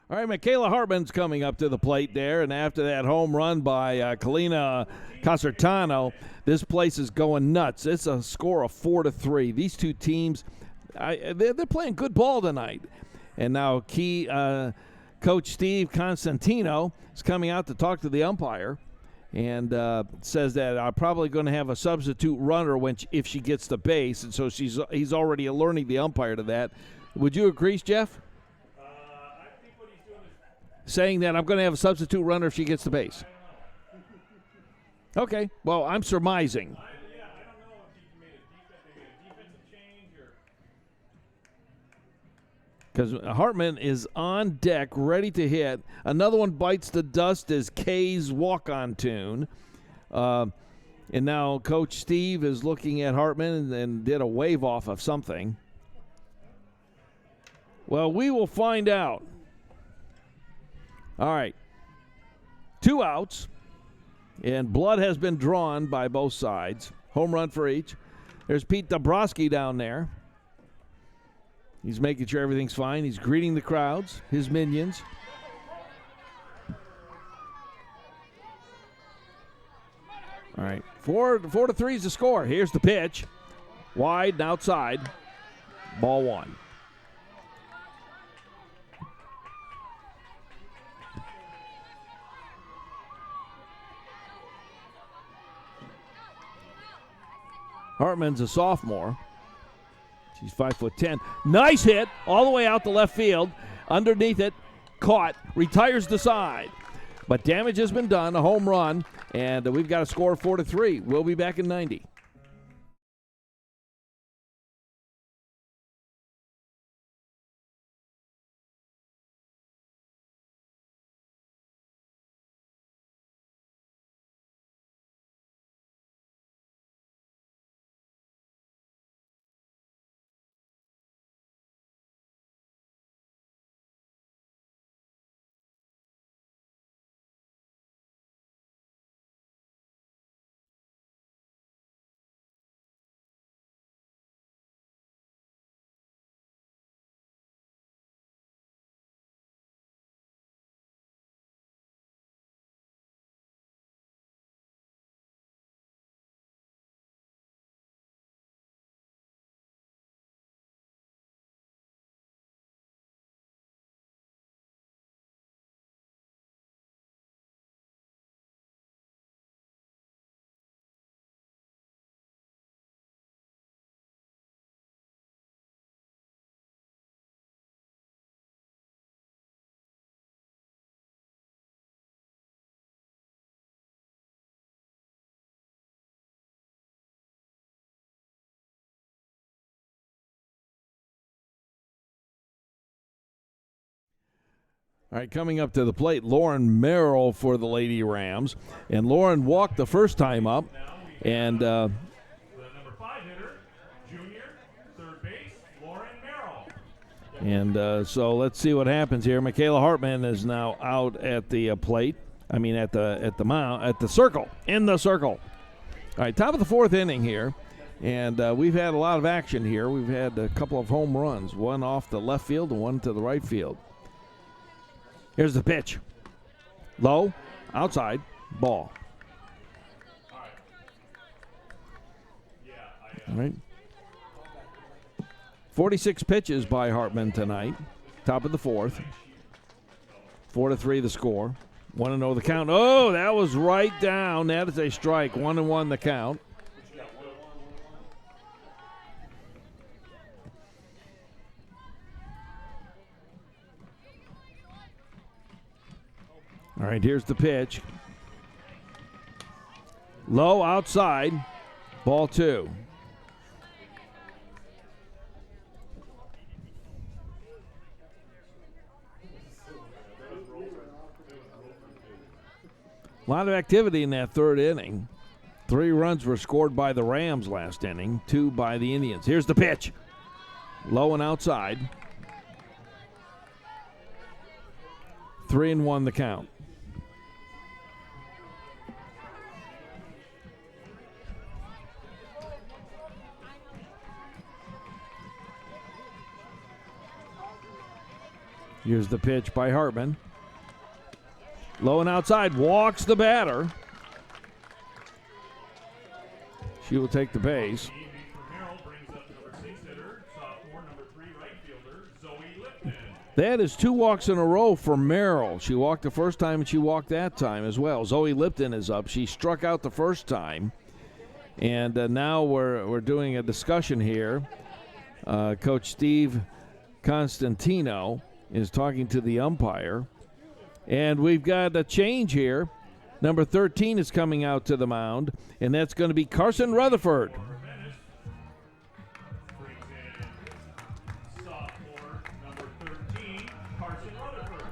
All right, Michaela Hartman's coming up to the plate there, and after that home run by Kalina Casertano, this place is going nuts. It's a score of 4-3. These two teams, they're playing good ball tonight. And now Coach Steve Constantino is coming out to talk to the umpire and says that I'm probably going to have a substitute runner if she gets the base, and so he's already alerting the umpire to that. Would you agree, Jeff? Saying that I'm going to have a substitute runner if she gets the base. Okay, well, I'm surmising. I don't know if he made a defensive change or. Because Hartman is on deck, ready to hit. Another one bites the dust as Kay's walk-on tune. And now Coach Steve is looking at Hartman and did a wave off of something. Well, we will find out. All right, 2 outs, and blood has been drawn by both sides. Home run for each. There's Pete Dabrowski down there. He's making sure everything's fine. He's greeting the crowds, his minions. All right, 4-3 is the score. Here's the pitch. Wide and outside. Ball one. Hartman's a sophomore. She's 5'10". Nice hit all the way out to left field. Underneath it, caught, retires the side. But damage has been done, a home run, and we've got a score of 4-3. We'll be back in 90. All right, coming up to the plate, Lauren Merrill for the Lady Rams. And Lauren walked the first time up. And The number 5 hitter, junior, third base, Lauren Merrill. So let's see what happens here. Michaela Hartman is now out at the plate. I mean, at the mound, at the circle, in the circle. All right, top of the fourth inning here. And we've had a lot of action here. We've had a couple of home runs, one off the left field and one to the right field. Here's the pitch. Low, outside, ball. All right. 46 pitches by Hartman tonight. Top of the fourth. 4-3 the score. 1-0 the count. Oh, that was right down. That is a strike. 1-1 the count. All right, here's the pitch. Low, outside, ball two. A lot of activity in that third inning. 3 runs were scored by the Rams last inning, 2 by the Indians. Here's the pitch. Low and outside. 3-1 the count. Here's the pitch by Hartman. Low and outside, walks the batter. She will take the base. That is 2 walks in a row for Merrill. She walked the first time and she walked that time as well. Zoe Lipton is up. She struck out the first time. And now we're doing a discussion here. Coach Steve Constantino is talking to the umpire. And we've got a change here. Number 13 is coming out to the mound, and that's going to be Carson Rutherford.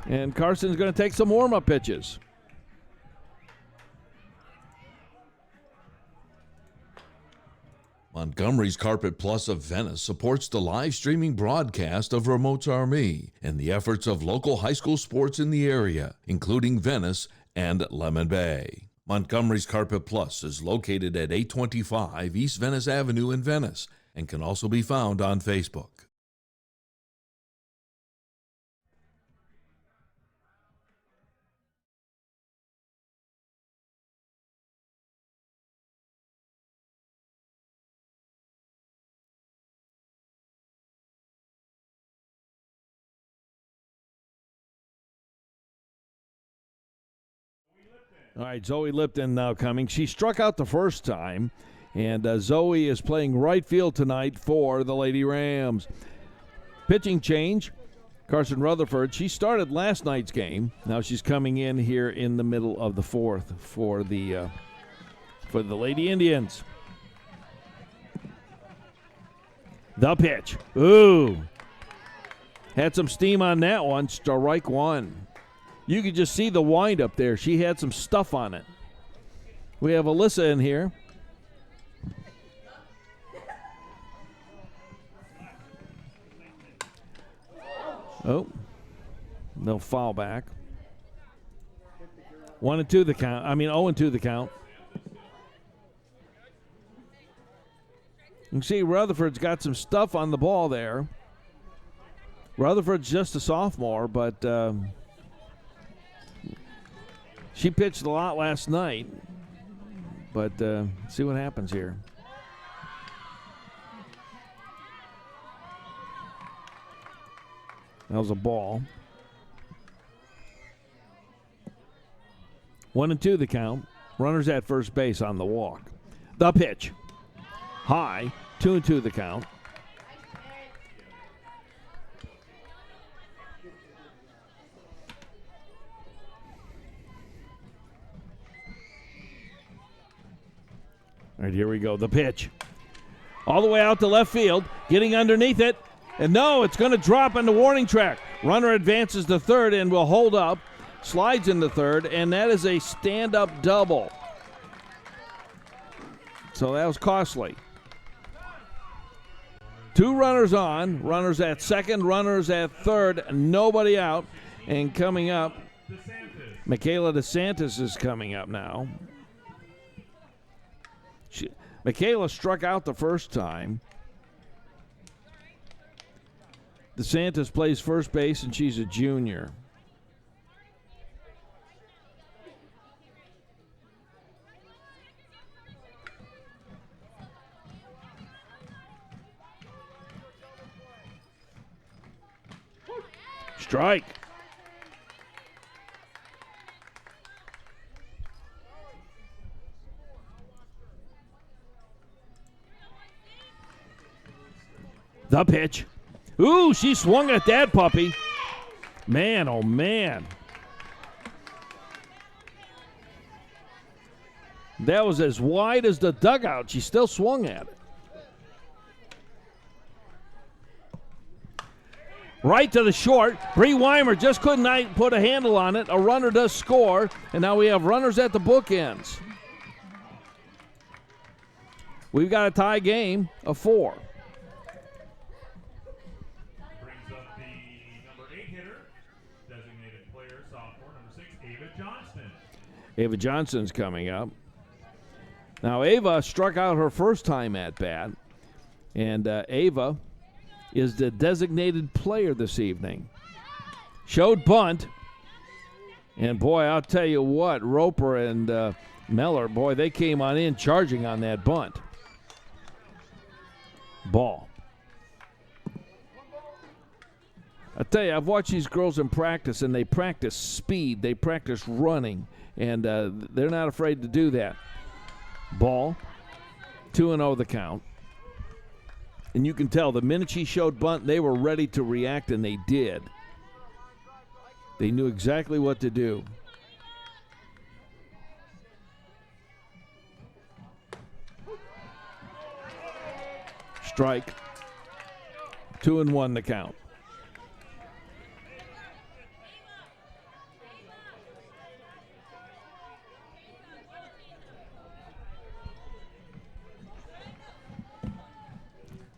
And Carson's going to take some warm-up pitches. Montgomery's Carpet Plus of Venice supports the live streaming broadcast of Remotes RME and the efforts of local high school sports in the area, including Venice and Lemon Bay. Montgomery's Carpet Plus is located at 825 East Venice Avenue in Venice and can also be found on Facebook. All right, Zoe Lipton now coming. She struck out the first time, and Zoe is playing right field tonight for the Lady Rams. Pitching change, Carson Rutherford. She started last night's game. Now she's coming in here in the middle of the fourth for the Lady Indians. The pitch. Ooh. Had some steam on that one. Strike one. You could just see the wind up there. She had some stuff on it. We have Alyssa in here. Oh, no foul back. 1-2 the count. 0-2 the count. You can see Rutherford's got some stuff on the ball there. Rutherford's just a sophomore, but she pitched a lot last night. But see what happens here. That was a ball. 1-2 the count. Runners at first base on the walk. The pitch. High. 2-2 the count. All right, here we go. The pitch. All the way out to left field. Getting underneath it. And no, it's going to drop on the warning track. Runner advances to third and will hold up. Slides into third, and that is a stand-up double. So that was costly. 2 runners on. Runners at second, runners at third. Nobody out. And coming up, Michaela DeSantis is coming up now. Michaela struck out the first time. DeSantis plays first base, and she's a junior. Strike. The pitch. Ooh, she swung at that puppy. Man, oh man. That was as wide as the dugout. She still swung at it. Right to the short. Bri Weimer just couldn't put a handle on it. A runner does score, and now we have runners at the bookends. We've got a tie game of 4. Ava Johnson's coming up. Now, Ava struck out her first time at bat, and Ava is the designated player this evening. Showed bunt, and boy, I'll tell you what, Roper and Meller, boy, they came on in charging on that bunt. Ball. I tell you, I've watched these girls in practice, and they practice speed, they practice running, and they're not afraid to do that. Ball. 2-0 the count. And you can tell the minute she showed bunt, they were ready to react, and they did. They knew exactly what to do. Strike. 2-1 the count.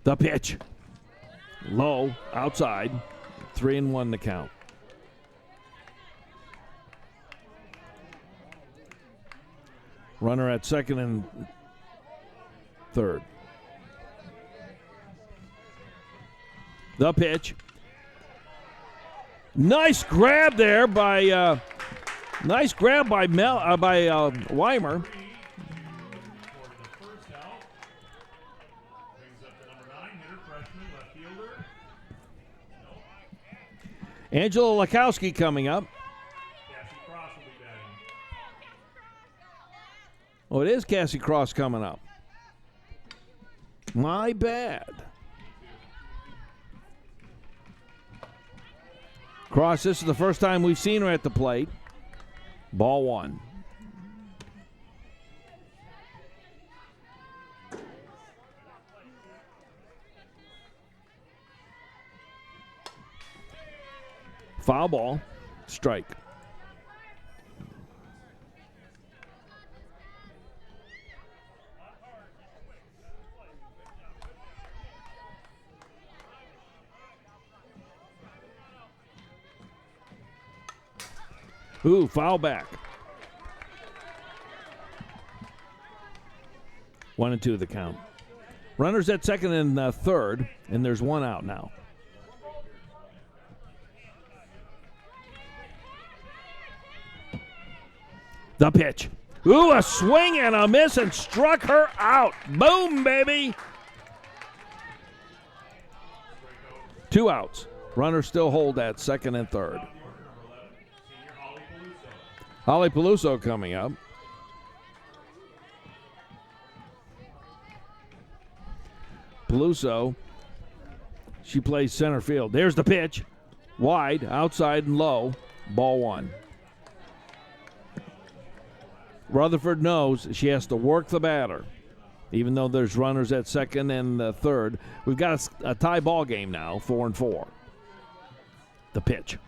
The pitch. Low, outside. 3-1 the count. Runner at second and third. The pitch. Nice grab there by Weimer. Angela Lakowski coming up. Oh, it is Cassie Cross coming up. My bad. Cross, this is the first time we've seen her at the plate. Ball one. Foul ball, strike. Ooh, foul back. 1-2 the count. Runners at second and third, and there's one out now. The pitch. Ooh, a swing and a miss and struck her out. Boom, baby. 2 outs. Runners still hold at second and third. Holly Peluso coming up. Peluso, she plays center field. There's the pitch. Wide, outside, and low. Ball one. Rutherford knows she has to work the batter, even though there's runners at second and third. We've got a tie ball game now, 4-4. The pitch.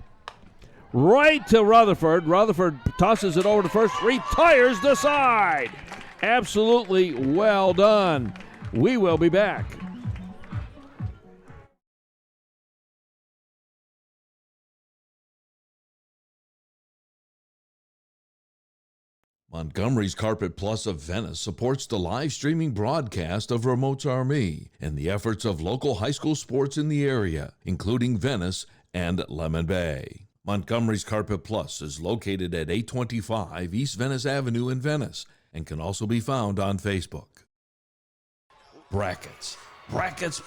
Right to Rutherford. Rutherford tosses it over to first, retires the side. Absolutely well done. We will be back. Montgomery's Carpet Plus of Venice supports the live streaming broadcast of Remote's Army and the efforts of local high school sports in the area, including Venice and Lemon Bay. Montgomery's Carpet Plus is located at 825 East Venice Avenue in Venice and can also be found on Facebook. Brackets. Brackets.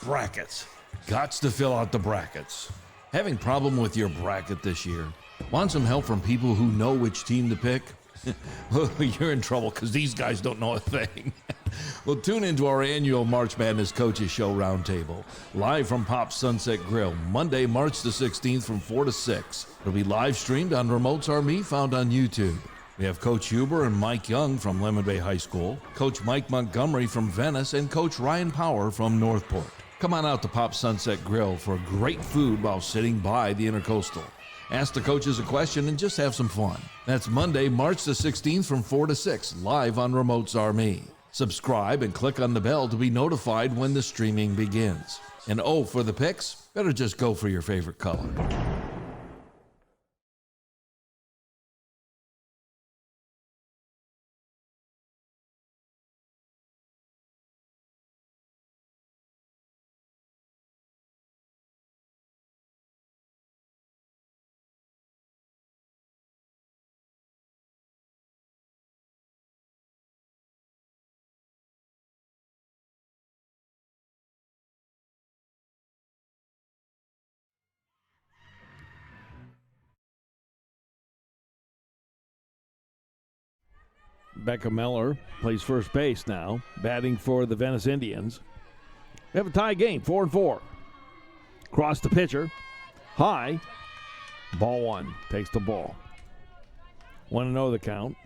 Gots to fill out the brackets. Having problem with your bracket this year? Want some help from people who know which team to pick? Well, you're in trouble because these guys don't know a thing. Well, tune into our annual March Madness Coaches Show Roundtable, live from Pop's Sunset Grill, Monday, March the 16th from 4 to 6. It'll be live streamed on Remote's Army, found on YouTube. We have Coach Huber and Mike Young from Lemon Bay High School, Coach Mike Montgomery from Venice, and Coach Ryan Power from Northport. Come on out to Pop's Sunset Grill for great food while sitting by the Intercoastal. Ask the coaches a question and just have some fun. That's Monday, March the 16th from 4 to 6, live on Remote's Army. Subscribe and click on the bell to be notified when the streaming begins. And oh, for the picks, better just go for your favorite color. Becca Miller plays first base now, batting for the Venice Indians. We have a tie game, 4-4. Cross the pitcher. High. Ball one. Takes the ball. 1-0 the count.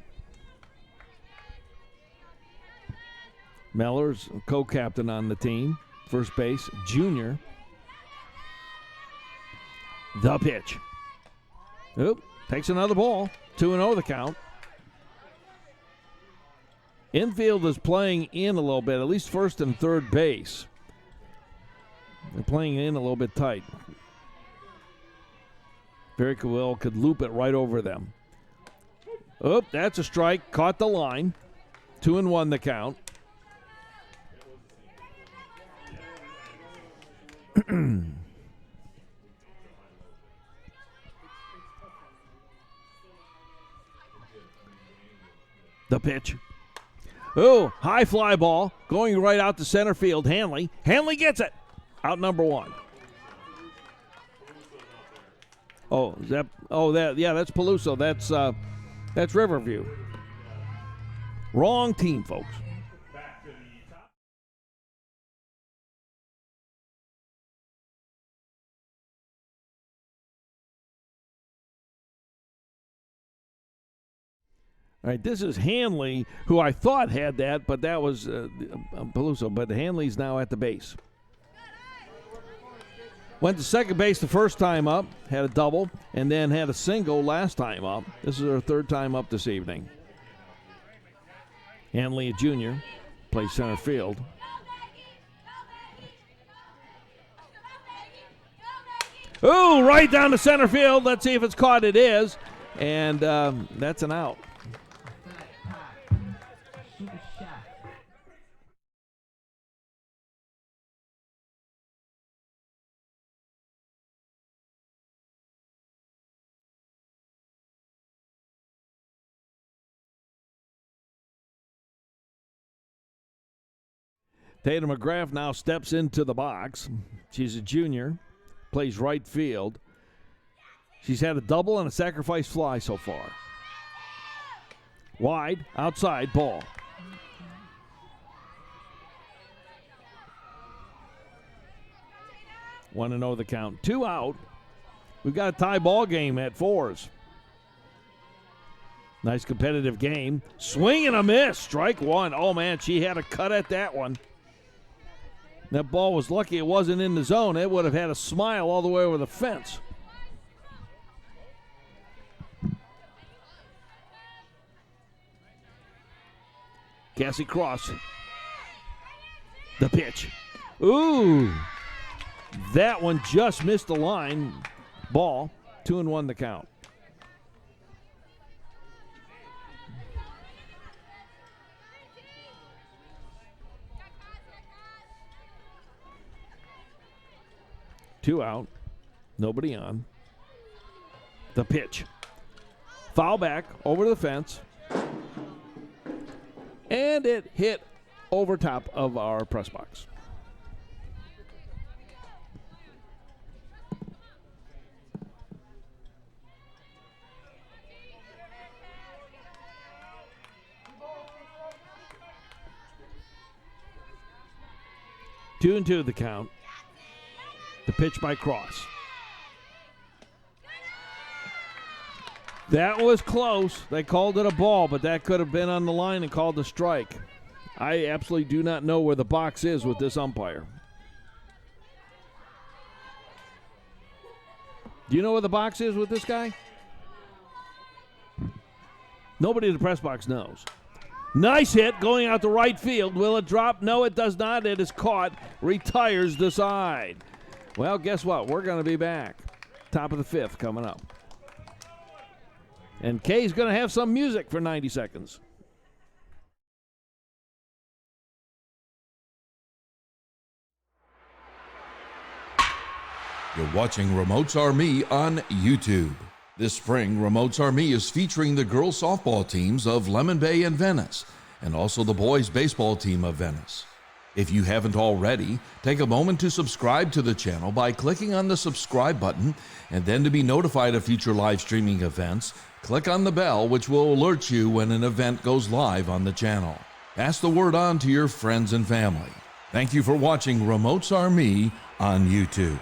Miller's co-captain on the team. First base, junior. The pitch. Oop. Takes another ball. 2-0 the count. Infield is playing in a little bit, at least first and third base. They're playing in a little bit tight. Very Will could loop it right over them. Oop, that's a strike. Caught the line. 2-1 the count. The pitch. Oh, high fly ball going right out to center field. Hanley gets it. Out number one. Oh, that's Peluso. That's Riverview. Wrong team, folks. Back to the top. All right, this is Hanley, who I thought had that, but that was Peluso. But Hanley's now at the base. Went to second base the first time up, had a double, and then had a single last time up. This is her third time up this evening. Hanley, a junior, plays center field. Ooh, right down to center field. Let's see if it's caught. It is. And that's an out. Tatum McGrath now steps into the box. She's a junior, plays right field. She's had a double and a sacrifice fly so far. Wide, outside, ball. Want to know the count. 2 out. We've got a tie ball game at 4s. Nice competitive game. Swing and a miss. Strike one. Oh, man, she had a cut at that one. That ball was lucky it wasn't in the zone. It would have had a smile all the way over the fence. Cassie Cross. The pitch. Ooh. That one just missed the line. Ball. 2-1 the count. Two out. Nobody on. The pitch. Foul back over the fence. And it hit over top of our press box. Two and two the count. The pitch by Cross. That was close. They called it a ball, but that could have been on the line and called a strike. I absolutely do not know where the box is with this umpire. Do you know where the box is with this guy? Nobody in the press box knows. Nice hit going out to right field. Will it drop? No, it does not. It is caught. Retires the side. Well, guess what? We're going to be back. Top of the fifth coming up. And Kay's going to have some music for 90 seconds. You're watching Remotes Are Me on YouTube. This spring, Remotes Are Me is featuring the girls softball teams of Lemon Bay and Venice, and also the boys baseball team of Venice. If you haven't already, take a moment to subscribe to the channel by clicking on the subscribe button, and then to be notified of future live streaming events, click on the bell, which will alert you when an event goes live on the channel. Pass the word on to your friends and family. Thank you for watching Remotes Are Me on YouTube.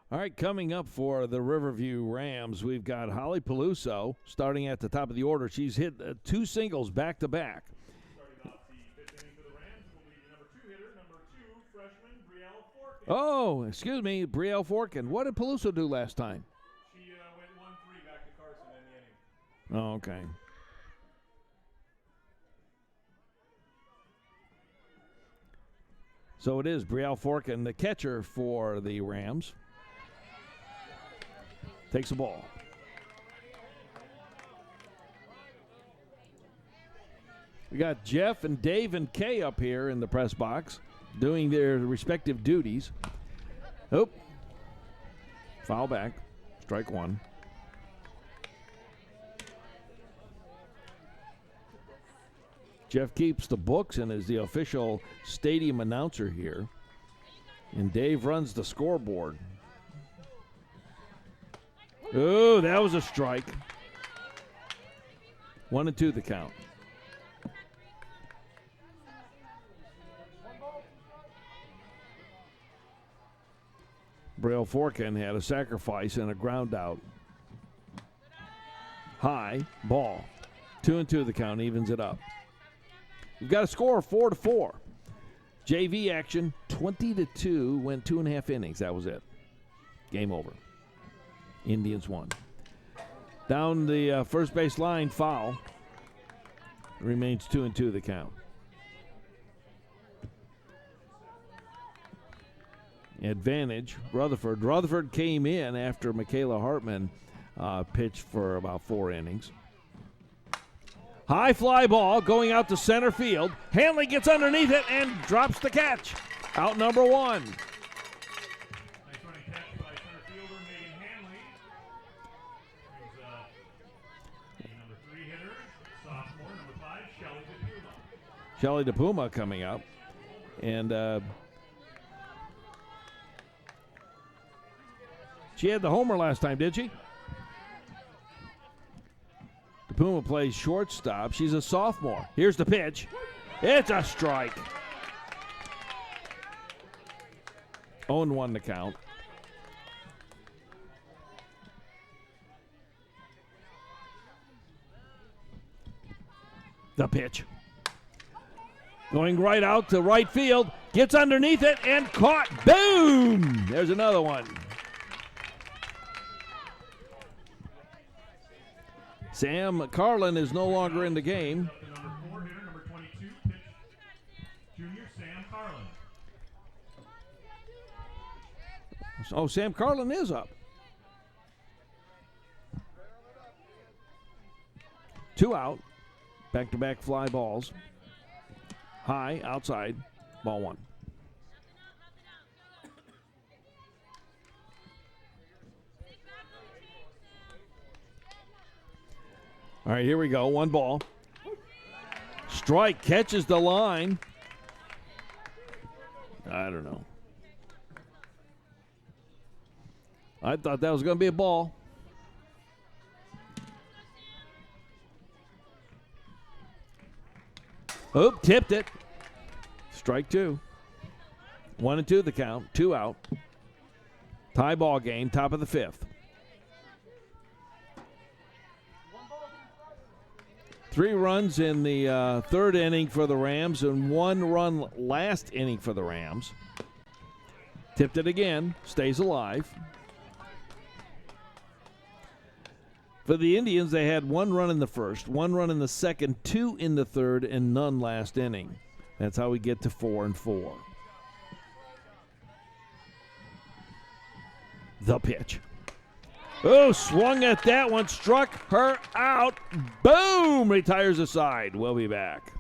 All right, coming up for the Riverview Rams, we've got Holly Peluso starting at the top of the order. She's hit 2 singles back-to-back. Starting off the fifth inning for the Rams will be the number 2 hitter, number 2 freshman, Bri O'Connell. Oh, excuse me, Bri O'Connell. What did Peluso do last time? She went 1-3 back to Carson in the inning. Oh, okay. So it is Bri O'Connell, the catcher for the Rams. Takes the ball. We got Jeff and Dave and Kay up here in the press box doing their respective duties. Oh. Foul back. Strike one. Jeff keeps the books and is the official stadium announcer here. And Dave runs the scoreboard. Oh, that was a strike. 1-2 the count. Bri O'Connell had a sacrifice and a ground out. High ball. 2-2 the count, evens it up. We've got a score of 4-4. JV action, 20-2, went 2.5 innings. That was it. Game over. Indians won. Down the first base line, foul. Remains 2-2 the count. Advantage, Rutherford. Rutherford came in after Michaela Hartman pitched for about 4 innings. High fly ball going out to center field. Hanley gets underneath it and drops the catch. Out number 1. Nice running catch by center fielder Megan Hanley. Brings number 3 hitter, sophomore, number 5, Shelly DePuma. Shelly DePuma coming up. And she had the homer last time, did she? DePuma plays shortstop. She's a sophomore. Here's the pitch. It's a strike. 0-1 to count. The pitch. Going right out to right field. Gets underneath it and caught. Boom! There's another one. Sam Carlin is no longer in the game. The number 4 hitter, number 22, pitch. Junior Sam Carlin. Oh, Sam Carlin is up. 2 out. Back-to-back fly balls. High, outside, ball 1. All right, here we go. 1 ball. Strike, catches the line. I don't know. I thought that was going to be a ball. Oop, tipped it. Strike 2. 1-2 the count. 2 out. Tie ball game, top of the 5th. 3 runs in the 3rd inning for the Rams and 1 run last inning for the Rams. Tipped it again, stays alive. For the Indians, they had 1 run in the 1st, 1 run in the 2nd, 2 in the 3rd, and none last inning. That's how we get to 4-4. The pitch. Oh, swung at that one, struck her out. Boom! Retires the side. We'll be back.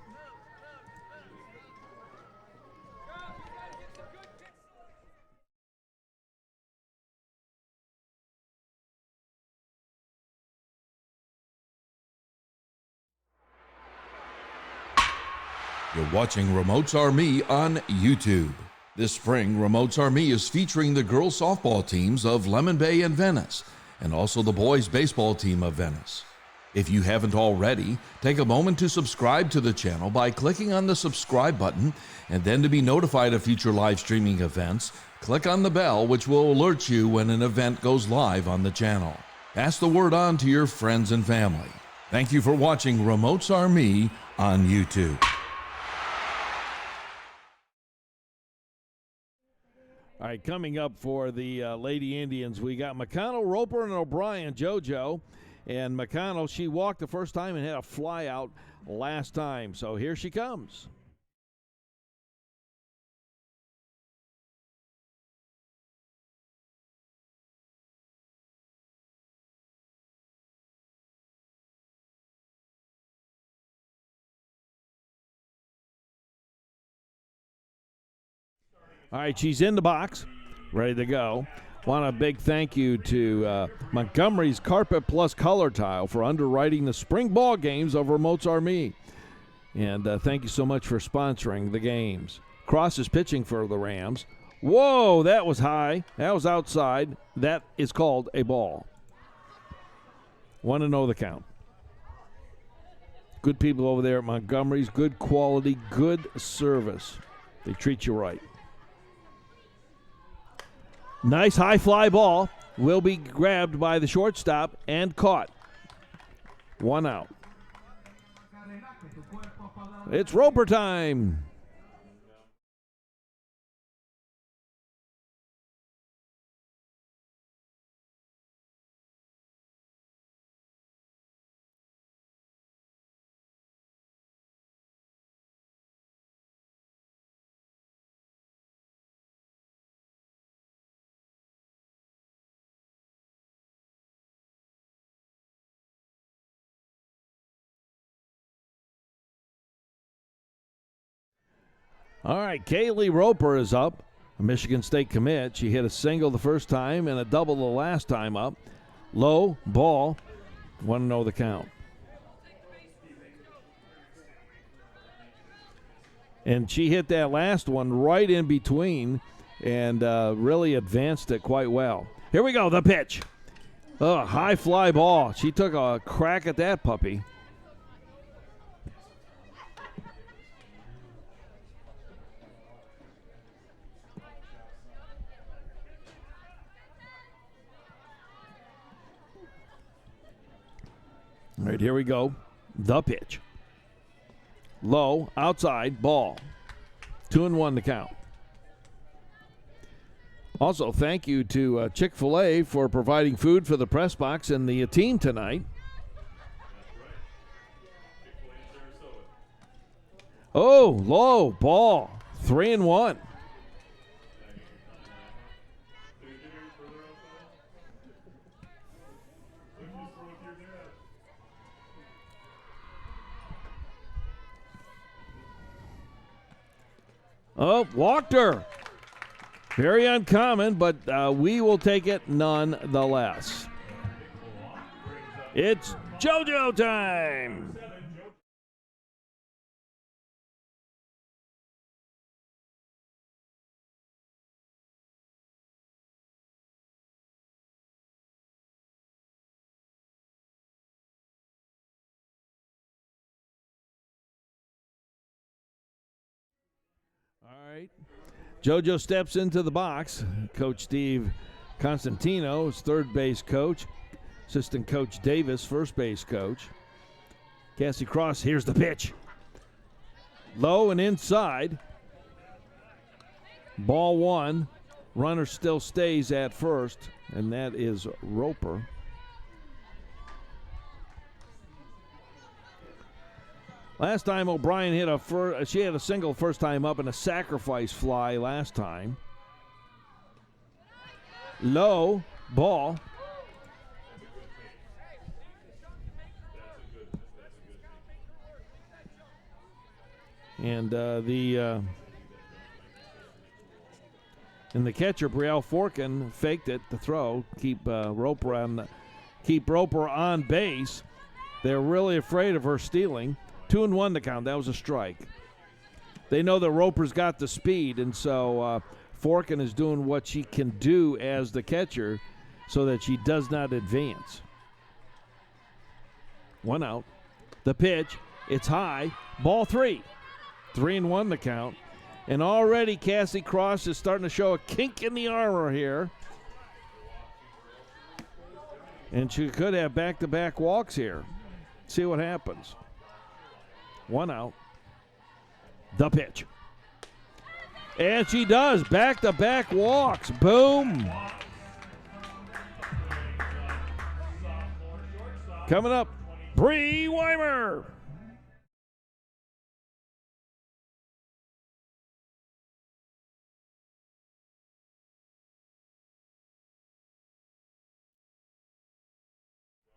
You're watching Remotes Are Me on YouTube. This spring, Remotes Are Me is featuring the girls softball teams of Lemon Bay and Venice, and also the boys baseball team of Venice. If you haven't already, take a moment to subscribe to the channel by clicking on the subscribe button, and then to be notified of future live streaming events, click on the bell, which will alert you when an event goes live on the channel. Pass the word on to your friends and family. Thank you for watching Remotes Are Me on YouTube. All right, coming up for the Lady Indians, we got McConnell, Roper, and O'Brien, JoJo. And McConnell, she walked the first time and had a fly out last time. So here she comes. All right, she's in the box. ready to go. Want a big thank you to Montgomery's Carpet Plus Color Tile for underwriting the spring ball games of Remotes Army. And thank you so much for sponsoring the games. Cross is pitching for the Rams. Whoa, that was high. That was outside. That is called a ball. 1-0 the count. Good people over there at Montgomery's. Good quality, good service. They treat you right. Nice high fly ball. Will be grabbed by the shortstop and caught. 1 out. It's Roper time. All right, Kaylee Roper is up, a Michigan State commit. She hit a single the first time and a double the last time up. Low, ball, 1-0 the count. And she hit that last one right in between and really advanced it quite well. Here we go, the pitch. High fly ball. She took a crack at that puppy. All right, here we go. The pitch. Low, outside, ball. 2-1 the count. Also, thank you to Chick-fil-A for providing food for the press box and the team tonight. Oh, low, ball. 3-1. Oh, walked her. Very uncommon, but we will take it nonetheless. It's JoJo time. All right. JoJo steps into the box. Coach Steve Constantino is third base coach. Assistant Coach Davis, first base coach. Cassie Cross, here's the pitch. Low and inside. Ball 1. Runner still stays at first, and that is Roper. Last time O'Brien hit she had a single first time up and a sacrifice fly last time. Low, ball. And the catcher, Bri O'Connell, faked it to throw, keep Roper on base. They're really afraid of her stealing. 2-1 to count. That was a strike. They know that Roper's got the speed, and so Forkin is doing what she can do as the catcher so that she does not advance. 1 out. The pitch. It's high. Ball 3. 3-1 the count. And already Cassie Cross is starting to show a kink in the armor here. And she could have back-to-back walks here. See what happens. 1 out. The pitch. And she does. Back-to-back walks. Boom. Coming up, Bri Weimer.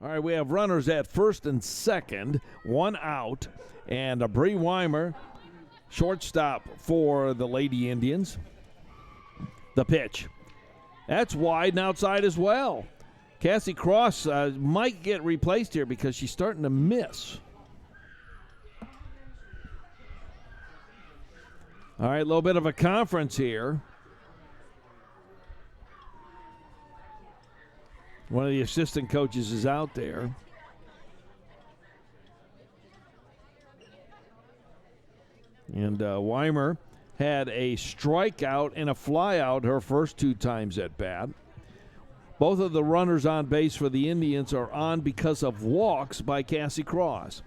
All right, we have runners at first and second, 1 out, and a Bri Weimer, shortstop for the Lady Indians. The pitch. That's wide and outside as well. Cassie Cross might get replaced here because she's starting to miss. All right, a little bit of a conference here. One of the assistant coaches is out there. And Weimer had a strikeout and a flyout her first 2 times at bat. Both of the runners on base for the Indians are on because of walks by Cassie Cross.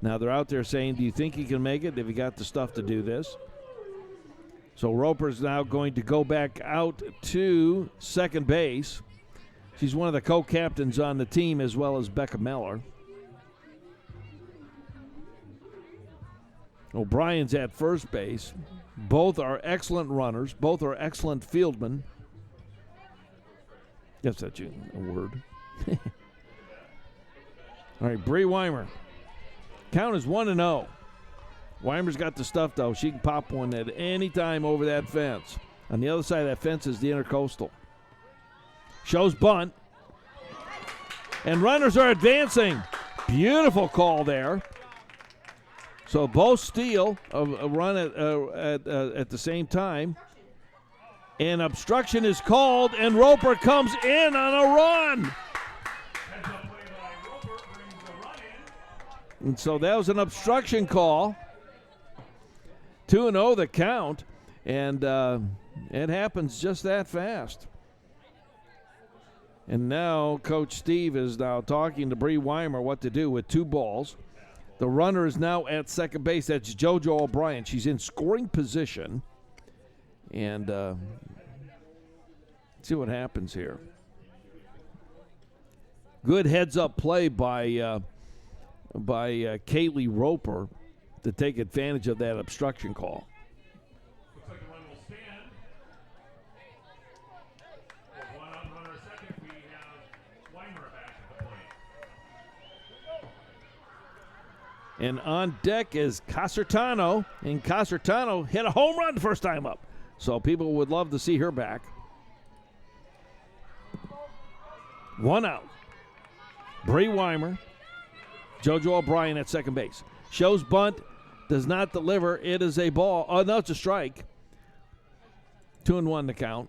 Now they're out there saying, do you think you can make it? Have you got the stuff to do this? So Roper's now going to go back out to second base. She's one of the co-captains on the team as well as Becca Meller. O'Brien's at first base. Both are excellent runners. Both are excellent fieldmen. Guess that's a word. All right, Bri Weimer. Count is 1-0. Weimer's got the stuff, though. She can pop one at any time over that fence. On the other side of that fence is the intercoastal. Shows bunt. And runners are advancing. Beautiful call there. So both steal a run at the same time. And obstruction is called, and Roper comes in on a run. And so that was an obstruction call. 2-0 the count, and it happens just that fast. And now Coach Steve is now talking to Bri Weimer what to do with 2 balls. The runner is now at second base. That's JoJo O'Brien. She's in scoring position. And see what happens here. Good heads-up play by Kaylee Roper to take advantage of that obstruction call. Looks like the run will stand. With 1 out, runner second, we have Weimer back at the plate. And on deck is Casertano, and Casertano hit a home run the first time up. So people would love to see her back. 1 out. Bri Weimer, JoJo O'Brien at second base. Shows bunt, does not deliver. It is a ball. Oh, no, it's a strike. 2-1 the count.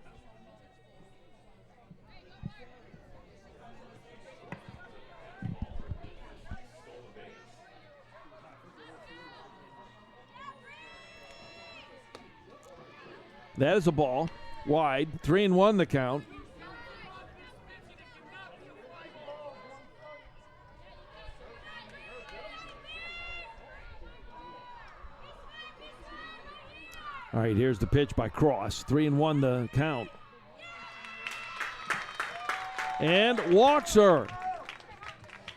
That is a ball. Wide. 3-1 the count. All right, here's the pitch by Cross. 3-1 the count. And walks her.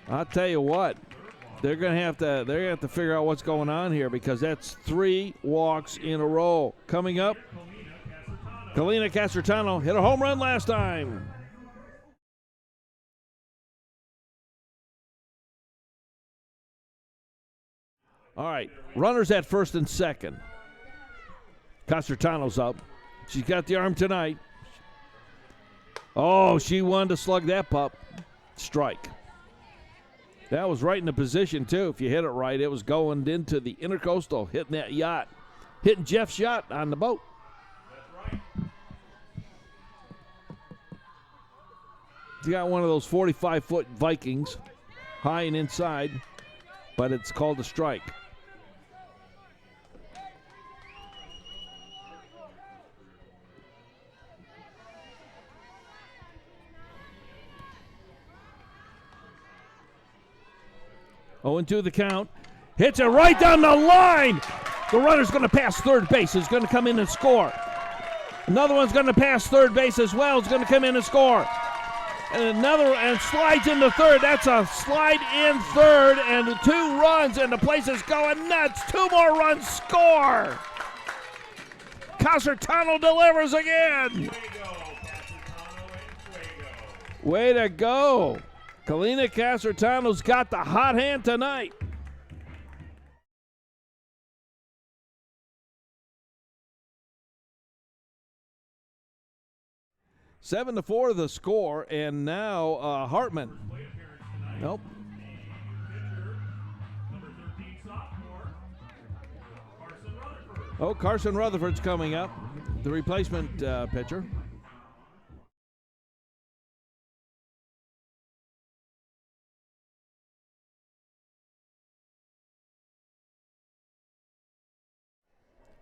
I'll tell you what. They're gonna have to figure out what's going on here because that's 3 walks in a row. Coming up, Kalina Casertano hit a home run last time. All right, runners at first and second. Casertano's up. She's got the arm tonight. Oh, she wanted to slug that pup. Strike. That was right in the position, too. If you hit it right, it was going into the intercoastal, hitting that yacht. Hitting Jeff's yacht on the boat. That's right. He's got one of those 45-foot Vikings, high and inside, but it's called a strike. Oh, and 2 the count. Hits it right down the line. The runner's going to pass third base. He's going to come in and score. Another one's going to pass third base as well. He's going to come in and score. And another and slides into third. That's a slide in third and 2 runs, and the place is going nuts. 2 more runs score. Casertano delivers again. Way to go. Kalina Casertano's got the hot hand tonight. 7-4 the score, and now Hartman. Nope. Oh, Carson Rutherford's coming up, the replacement pitcher.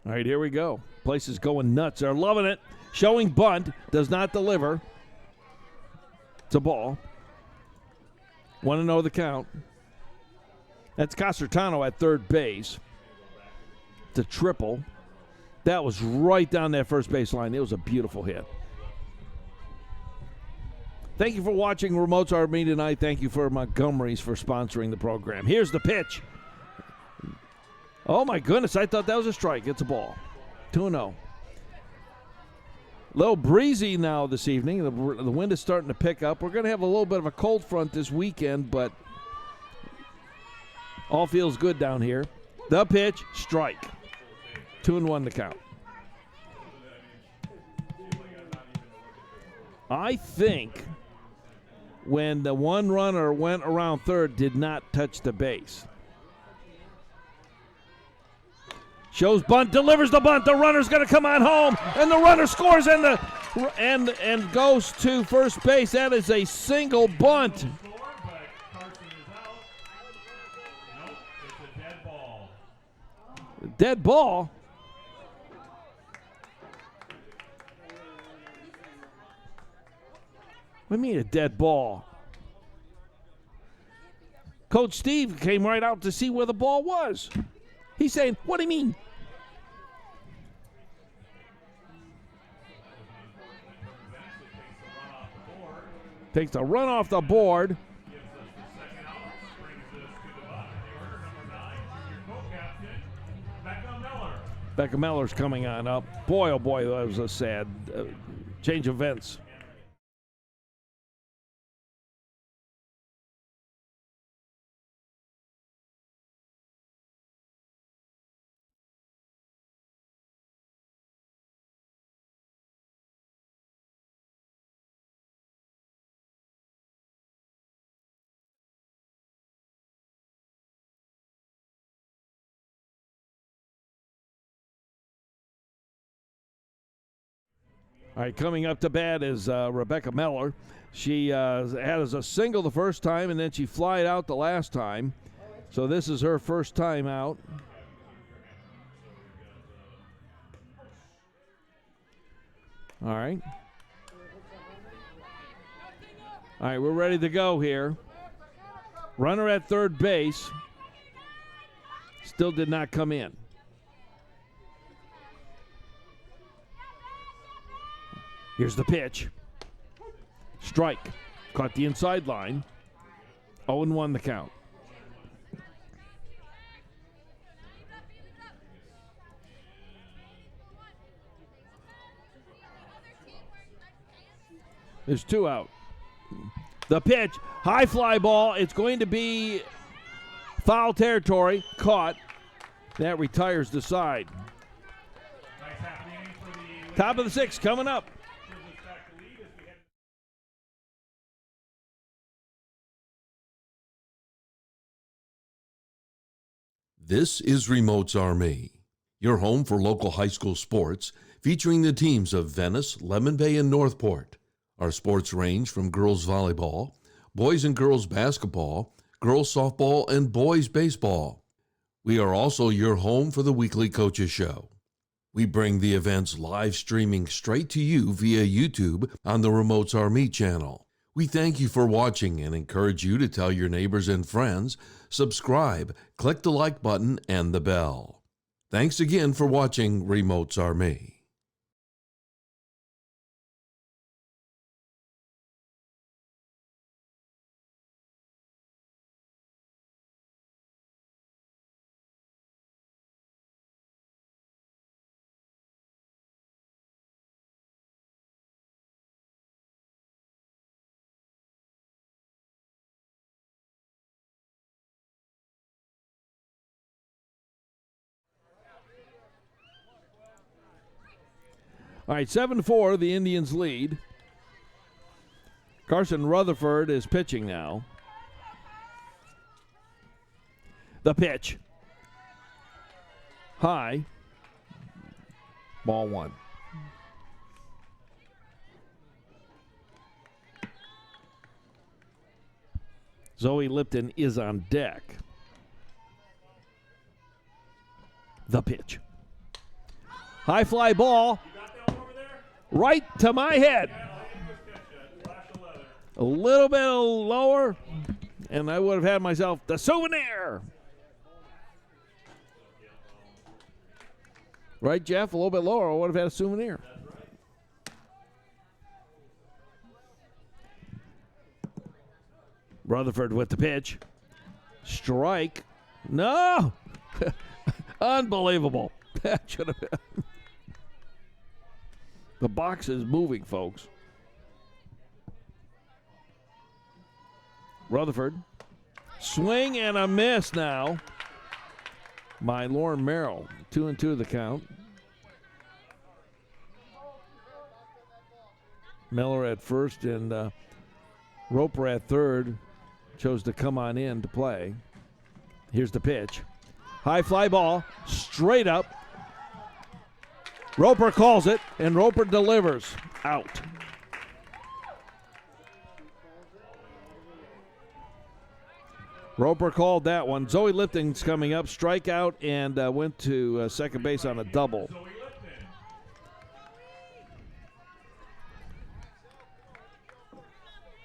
All right, here we go. Place is going nuts. They're loving it. Showing bunt. Does not deliver. It's a ball. 1-0 the count. That's Casertano at third base. It's a triple. That was right down that first base line. It was a beautiful hit. Thank you for watching Remotes Are Me tonight. Thank you for Montgomery's for sponsoring the program. Here's the pitch. Oh, my goodness. I thought that was a strike. It's a ball. 2-0. A little breezy now this evening. The wind is starting to pick up. We're going to have a little bit of a cold front this weekend, but all feels good down here. The pitch, strike. 2-1 the count. I think when the one runner went around third, did not touch the base. Shows bunt, delivers the bunt. The runner's going to come on home, and the runner scores and goes to first base. That is a single bunt. Dead ball. What do you mean a dead ball? Coach Steve came right out to see where the ball was. He's saying, what do you mean? Takes a run off the board. Becca Miller's coming on up. Boy, oh boy, that was a sad change of events. All right, coming up to bat is Rebecca Miller. She had as a single the first time, and then she flied out the last time. So this is her first time out. All right. All right, we're ready to go here. Runner at third base. Still did not come in. Here's the pitch. Strike. Caught the inside line. 0-1 the count. There's two out. The pitch. High fly ball. It's going to be foul territory. Caught. That retires the side. Top of the sixth coming up. This is Remotes Are Me, your home for local high school sports, featuring the teams of Venice, Lemon Bay, and Northport. Our sports range from girls volleyball, boys and girls basketball, girls softball, and boys baseball. We are also your home for the weekly Coaches Show. We bring the events live streaming straight to you via YouTube on the Remotes Are Me channel. We thank you for watching and encourage you to tell your neighbors and friends, subscribe, click the like button, and the bell. Thanks again for watching Remotes Are Me. All right, 7-4, the Indians lead. Carson Rutherford is pitching now. The pitch. High. Ball one. Zoe Lipton is on deck. The pitch. High fly ball. You got that one over there? Right to my head. Yeah, I didn't just catch that. Flash of leather. A little bit lower, and I would have had myself the souvenir. Right, Jeff? A little bit lower, I would have had a souvenir. Rutherford with the pitch. Strike. No! Unbelievable. That should have been. The box is moving, folks. Rutherford. Swing and a miss now by Lauren Merrill. 2-2 the count. Miller at first and Roper at third. Chose to come on in to play. Here's the pitch. High fly ball. Straight up. Roper calls it, and Roper delivers. Out. Roper called that one. Zoe Lipton's coming up. Strikeout and went to second base on a double. Zoe Lipton.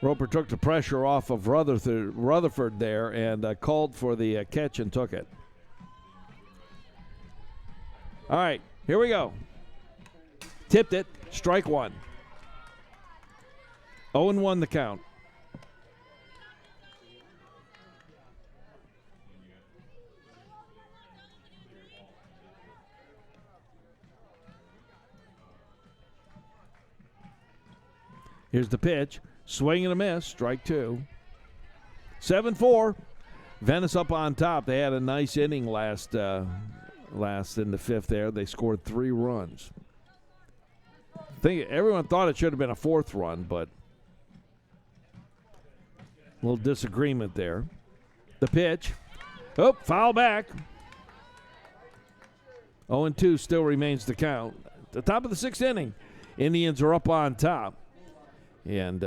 Roper took the pressure off of Rutherford there and called for the catch and took it. All right, here we go. Tipped it. Strike one. 0-1 the count. Here's the pitch. Swing and a miss. Strike two. 7-4. Venice up on top. They had a nice inning last in the fifth there. They scored 3 runs. I think everyone thought it should have been a 4th run, but a little disagreement there. The pitch. Oh, foul back. 0-2 still remains the count. The top of the 6th inning. Indians are up on top. And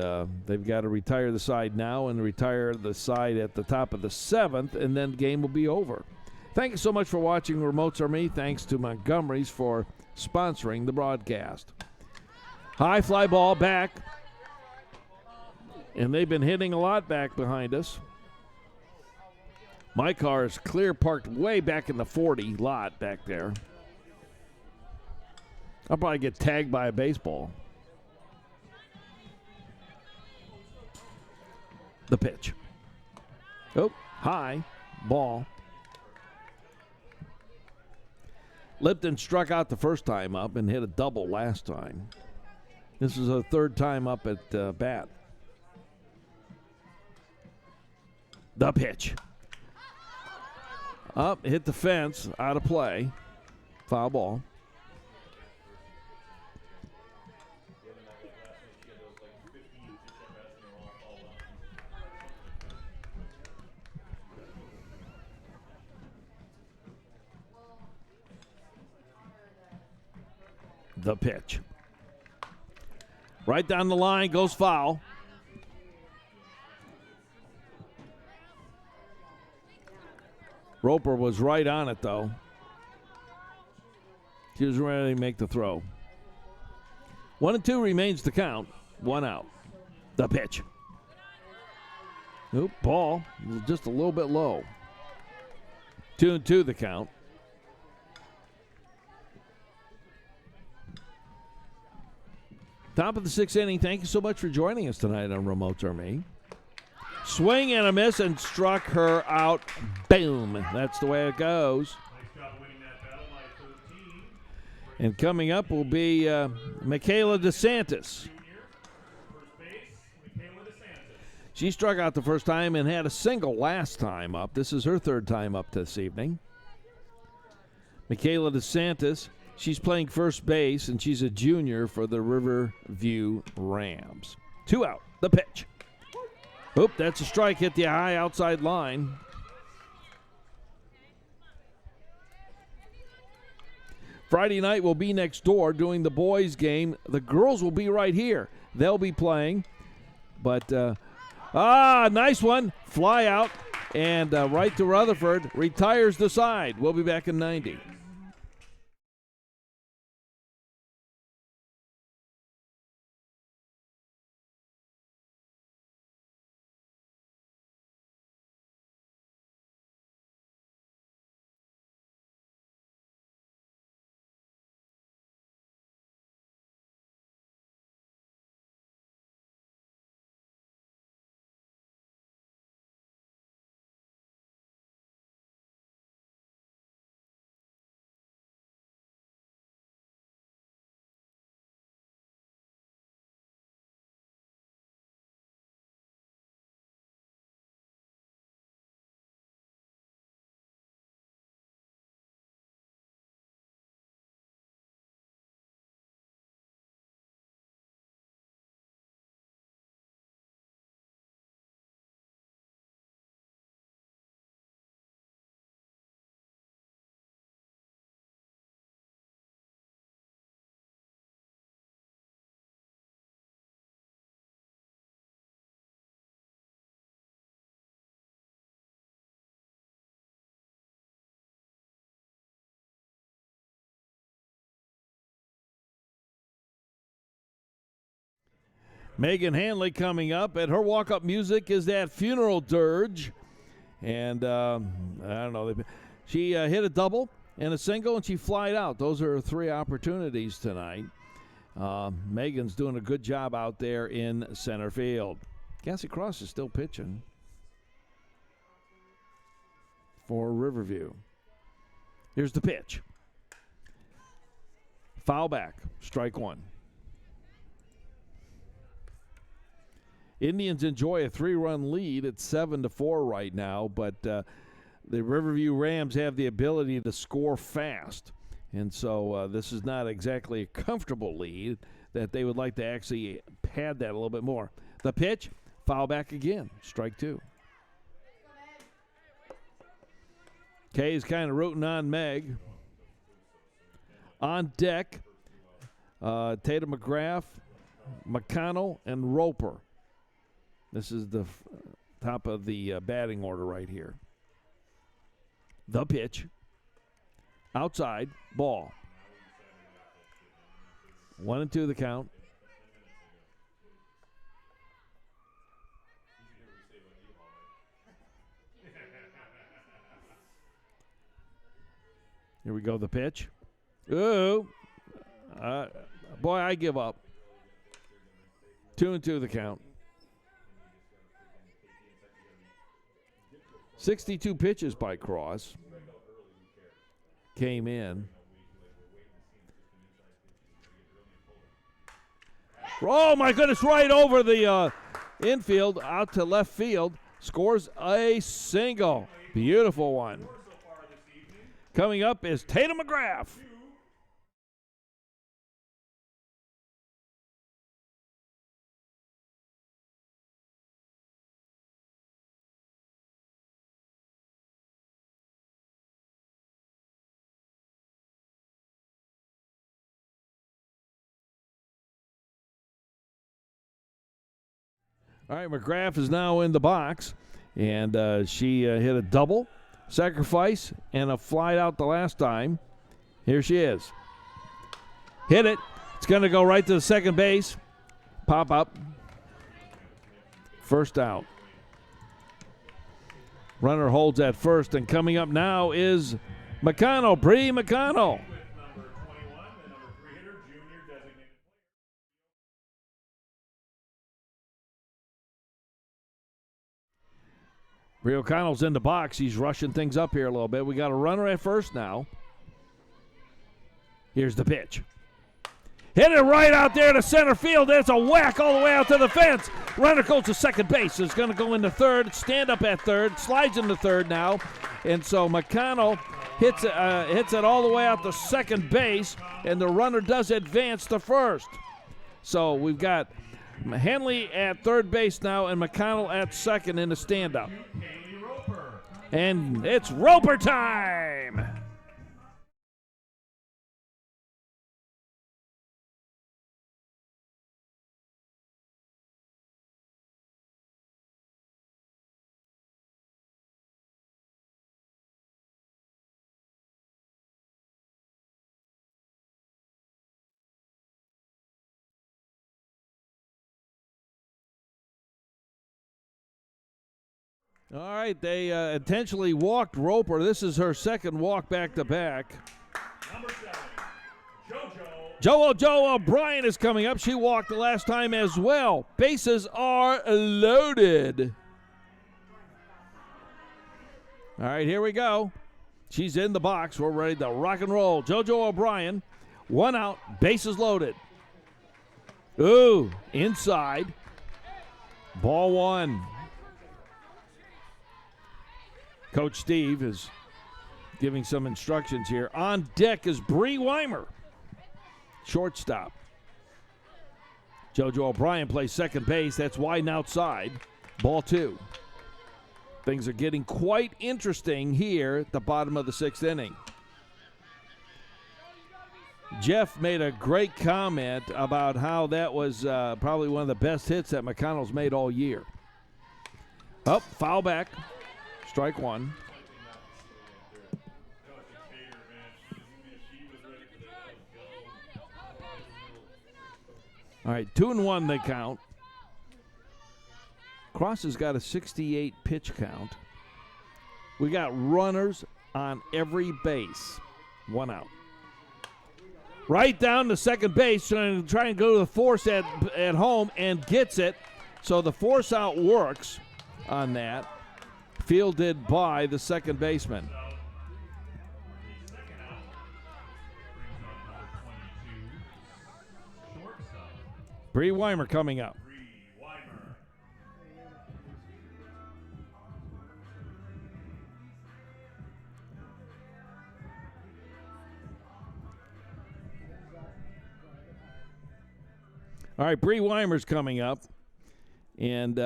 they've got to retire the side now and retire the side at the top of the 7th, and then the game will be over. Thank you so much for watching Remotes Are Me. Thanks to Montgomery's for sponsoring the broadcast. High fly ball back. And they've been hitting a lot back behind us. My car is clear parked way back in the 40 lot back there. I'll probably get tagged by a baseball. The pitch. Oh, high ball. Lipton struck out the first time up and hit a double last time. This is a 3rd time up at bat. The pitch. Up, hit the fence, out of play. Foul ball. The pitch. Right down the line, goes foul. Roper was right on it, though. She was ready to make the throw. 1-2 remains the count. 1 out. The pitch. Oop, ball just a little bit low. 2-2 the count. Top of the 6th inning. Thank you so much for joining us tonight on Remotes Are Me. Swing and a miss and struck her out. Boom. That's the way it goes. Nice job winning that battle by 13. And coming up will be Michaela DeSantis. Junior, first base, Michaela DeSantis. She struck out the first time and had a single last time up. This is her 3rd time up this evening. Michaela DeSantis. She's playing first base, and she's a junior for the Riverview Rams. 2 out. The pitch. Oop, that's a strike. Hit the high outside line. Friday night will be next door doing the boys' game. The girls will be right here. They'll be playing. But, nice one. Fly out. And right to Rutherford. Retires the side. We'll be back in 90. Megan Hanley coming up, and her walk-up music is that funeral dirge. And I don't know. She hit a double and a single, and she flied out. Those are her 3 opportunities tonight. Megan's doing a good job out there in center field. Cassie Cross is still pitching for Riverview. Here's the pitch. Foul back, strike 1. Indians enjoy a 3-run lead at 7-4 right now, but the Riverview Rams have the ability to score fast. And so this is not exactly a comfortable lead that they would like to actually pad that a little bit more. The pitch, foul back again, strike 2. Kay's kind of rooting on Meg. On deck, Tatum McGrath, McConnell, and Roper. This is the top of the batting order right here. The pitch. Outside, ball. 1-2 the count. Here we go, the pitch. Ooh. Boy, I give up. 2-2 the count. 62 pitches by Cross. Came in. Oh, my goodness, right over the infield, out to left field. Scores a single. Beautiful one. Coming up is Tatum McGrath. All right, McGrath is now in the box, and she hit a double, sacrifice, and a fly out the last time. Here she is. Hit it. It's going to go right to the second base. Pop up. First out. Runner holds at first, and coming up now is McConnell, Bri McConnell. Bri O'Connell's in the box. He's rushing things up here a little bit. We got a runner at first now. Here's the pitch. Hit it right out there to center field. There's a whack all the way out to the fence. Runner goes to second base. It's going to go into third, stand up at third, slides into third now. And so McConnell hits it all the way out to second base, and the runner does advance to first. So we've got Henley at third base now, and McConnell at second in the stand-up. And it's Roper time! All right, they intentionally walked Roper. This is her second walk back-to-back. Number 7, Joe O'Brien is coming up. She walked the last time as well. Bases are loaded. All right, here we go. She's in the box. We're ready to rock and roll. JoJo O'Brien, 1 out, bases loaded. Ooh, inside. Ball 1. Coach Steve is giving some instructions here. On deck is Bri Weimer, shortstop. JoJo O'Brien plays second base. That's wide and outside. Ball 2. Things are getting quite interesting here at the bottom of the 6th inning. Jeff made a great comment about how that was probably one of the best hits that McConnell's made all year. Up, foul back. Strike 1. All right, 2-1 they count. Cross has got a 68 pitch count. We got runners on every base. 1 out. Right down to second base, trying to go to the force at home and gets it. So the force out works on that. Fielded by the second baseman. Bri Weimer coming up. All right, Bri Weimer's coming up. And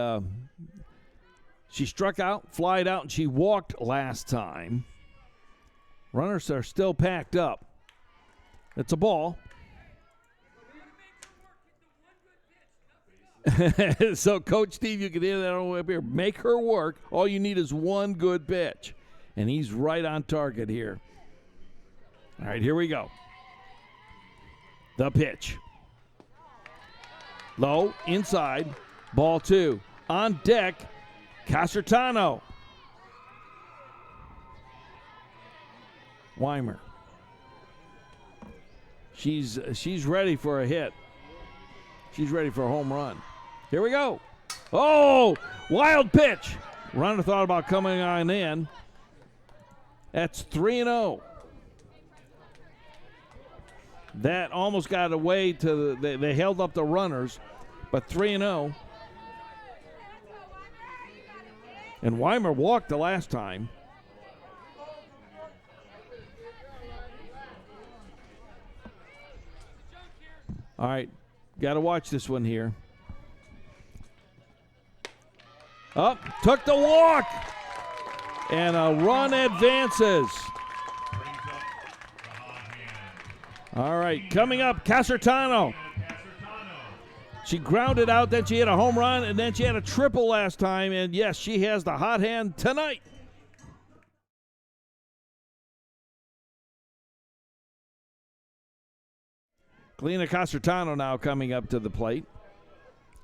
she struck out, flied out, and she walked last time. Runners are still packed up. It's a ball. So, Coach Steve, you can hear that all the way up here. Make her work. All you need is one good pitch. And he's right on target here. All right, here we go. The pitch. Low, inside, ball 2. On deck, Casertano. Weimer. She's ready for a hit. She's ready for a home run. Here we go. Oh, wild pitch. Runner thought about coming on in. That's 3-0. That almost got away to they held up the runners, but 3-0. And Weimer walked the last time. All right, got to watch this one here. Up, took the walk, and a run advances. All right, coming up, Casertano. She grounded out, then she hit a home run, and then she had a triple last time, and yes, she has the hot hand tonight. Kalina Casertano now coming up to the plate.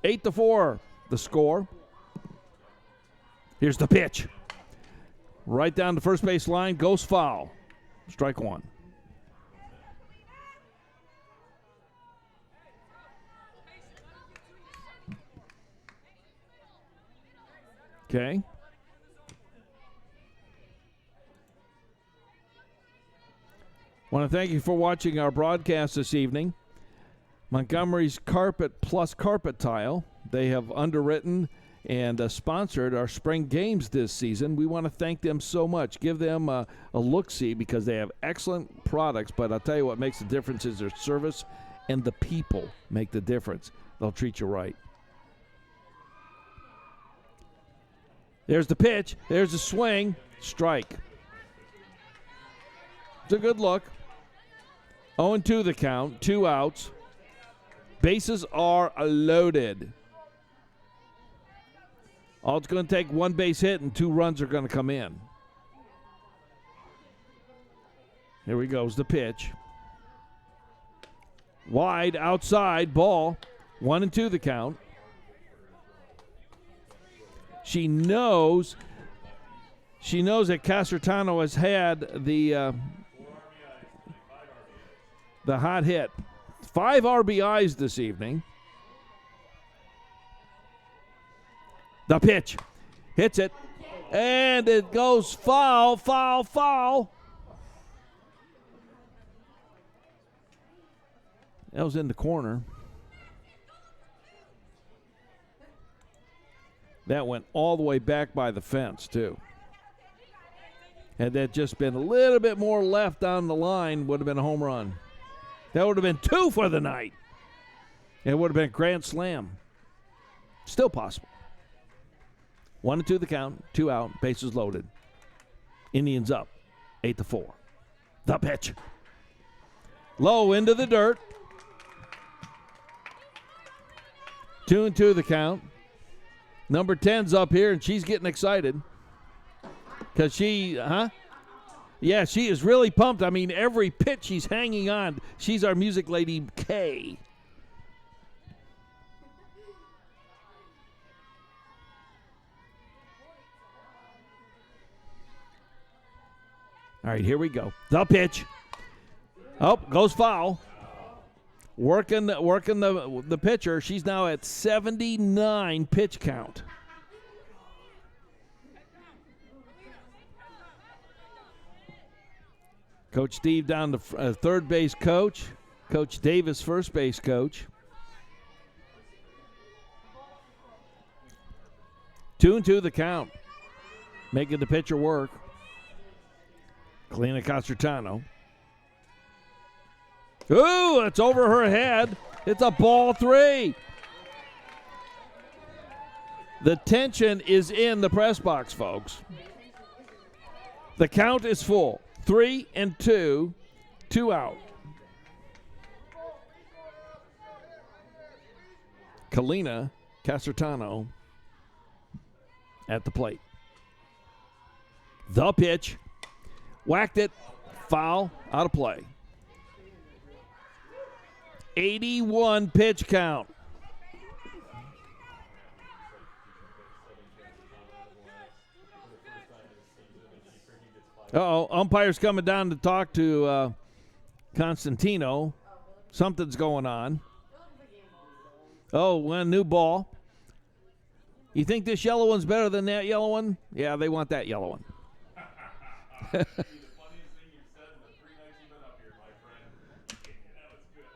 8-4, the score. Here's the pitch. Right down the first base line, goes foul. Strike 1. Okay. Want to thank you for watching our broadcast this evening. Montgomery's Carpet Plus Carpet Tile. They have underwritten and sponsored our spring games this season. We want to thank them so much. Give them a look-see because they have excellent products, but I'll tell you what makes the difference is their service and the people make the difference. They'll treat you right. There's the pitch. There's the swing. Strike. It's a good look. 0-2 the count. 2 outs. Bases are loaded. All it's going to take 1 base hit and 2 runs are going to come in. Here we goes the pitch. Wide, outside, ball. 1-2 the count. She knows that Casertano has had the hot hit. 5 RBIs this evening. The pitch. Hits it. And it goes foul, foul, foul. That was in the corner. That went all the way back by the fence, too. Had that just been a little bit more left on the line, would have been a home run. That would have been 2 for the night. It would have been a grand slam. Still possible. 1-2 the count, 2 out, bases loaded. Indians up, 8-4. The pitch. Low into the dirt. 2-2 the count. Number 10's up here, and she's getting excited. Because she is really pumped. I mean, every pitch she's hanging on. She's our music lady, Kay. All right, here we go. The pitch. Oh, goes foul. Working the pitcher. She's now at 79 pitch count. Coach Steve down to third base coach. Coach Davis, first base coach. 2-2 the count. Making the pitcher work. Kalina Casertano. Ooh, it's over her head. It's a ball 3. The tension is in the press box, folks. The count is full. 3-2, 2 out. Kalina Casertano at the plate. The pitch. Whacked it. Foul. Out of play. 81 pitch count. Uh-oh. Umpire's coming down to talk to Constantino. Something's going on. Oh, one new ball. You think this yellow one's better than that yellow one? Yeah, they want that yellow one. The funniest thing you've said in the 3 nights you've been up here, my friend. That was good.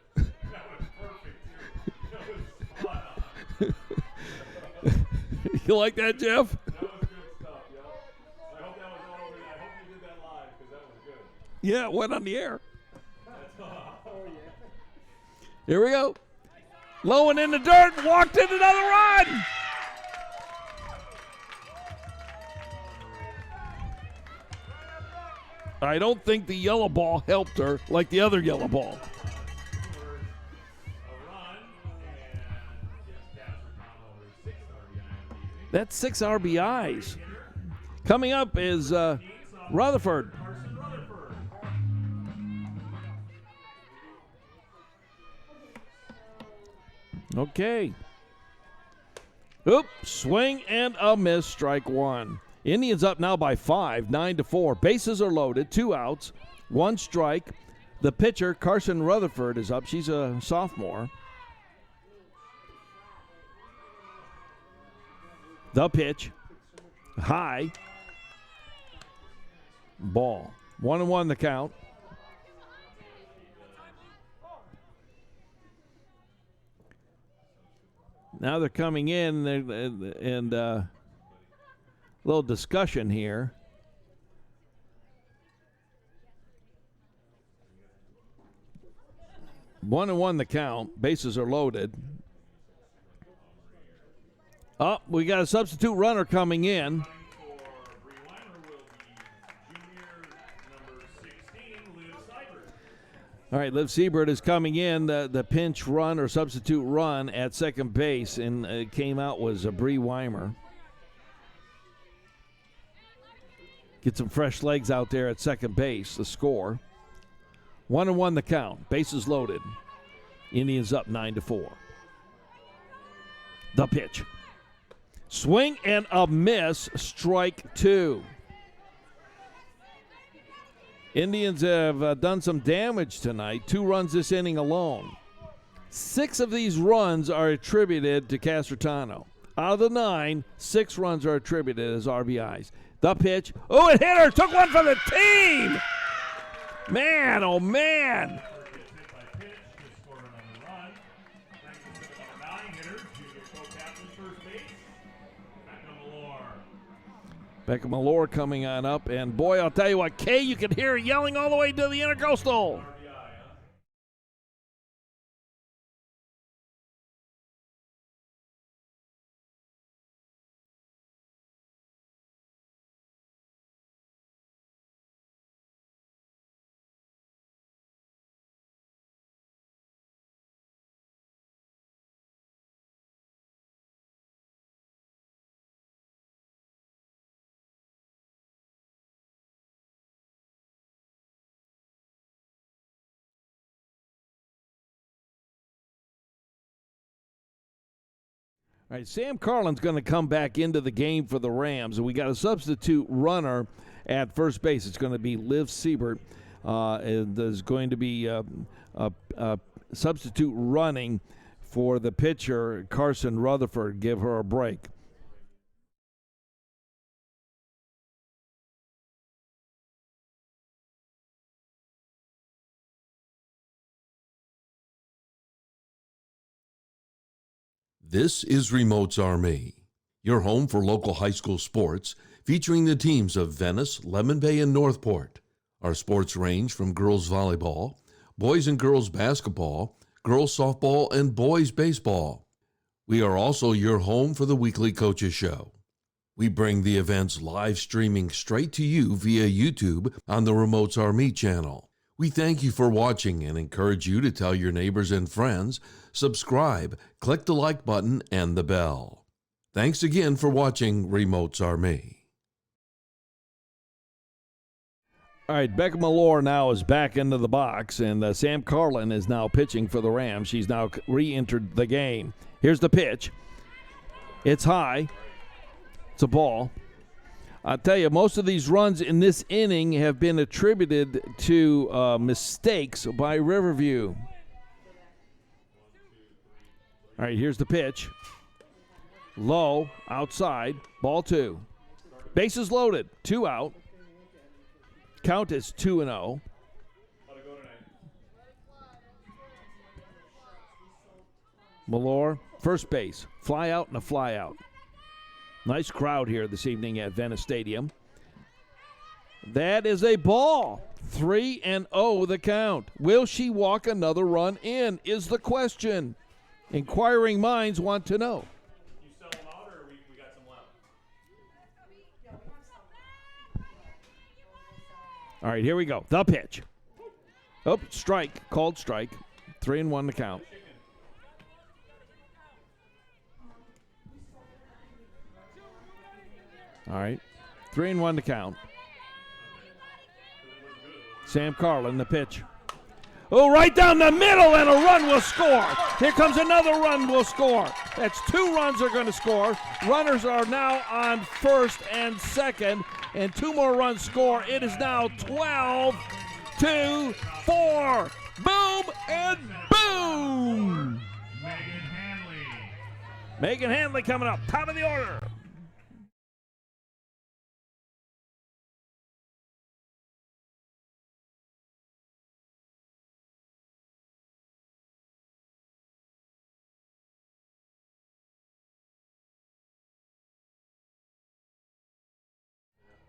That was perfect, too. That was spot on. You like that, Jeff? That was good stuff, yo. I hope that was all over. I hope you did that live, because that was good. Yeah, it went on the air. Oh, yeah. Here we go. Low and in the dirt. Walked in another run. I don't think the yellow ball helped her like the other yellow ball. That's 6 RBIs. Coming up is Rutherford. Okay. Oop, swing and a miss, strike 1. Indians up now by 5, 9-4. Bases are loaded, 2 outs, 1 strike. The pitcher, Carson Rutherford, is up. She's a sophomore. The pitch, high, ball. 1-1 the count. Now they're coming in and little discussion here. One and one the count. Bases are loaded. Oh, we got a substitute runner coming in. All right, Liv Siebert is coming in. The pinch run or substitute run at second base, and it came out was Bri Weimer. Get some fresh legs out there at second base. The score 1-1 the count. Bases loaded. Indians up 9-4. The pitch. Swing and a miss. Strike two. Indians have done some damage tonight. 2 runs this inning alone. 6 of these runs are attributed to Casertano. Out of the 9, 6 runs are attributed as RBIs. The pitch. Oh, it hit her. Took one for the team. Man, oh, man. Becca Malore coming on up, and boy, I'll tell you what, Kay, you can hear her yelling all the way to the intercoastal. All right, Sam Carlin's going to come back into the game for the Rams, and we got a substitute runner at first base. It's going to be Liv Siebert. And there's going to be a substitute running for the pitcher, Carson Rutherford. Give her a break. This is Remotes Army, your home for local high school sports, featuring the teams of Venice, Lemon Bay, and Northport. Our sports range from girls volleyball, boys and girls basketball, girls softball, and boys baseball. We are also your home for the weekly Coaches Show. We bring the events live streaming straight to you via YouTube on the Remotes Army channel. We thank you for watching and encourage you to tell your neighbors and friends, subscribe, click the like button, and the bell. Thanks again for watching Remotes Army. All right, Becca Malore now is back into the box, and Sam Carlin is now pitching for the Rams. She's now re-entered the game. Here's the pitch. It's high. It's a ball. I'll tell you, most of these runs in this inning have been attributed to mistakes by Riverview. All right, here's the pitch. Low, outside, ball 2. Bases loaded, 2 out. Count is 2-0. Malore, first base, fly out and a fly out. Nice crowd here this evening at Venice Stadium. That is a ball. 3-0 the count. Will she walk another run in is the question. Inquiring minds want to know. You sell them out, or we got some left? All right, here we go. The pitch. Oh, strike. Called strike. 3-1 the count. All right. 3-1 to count. Sam Carlin, the pitch. Oh, right down the middle, and a run will score. Here comes another run will score. That's 2 runs are going to score. Runners are now on first and second, and 2 more runs score. It is now 12-4. Boom and boom. Megan Hanley coming up, top of the order.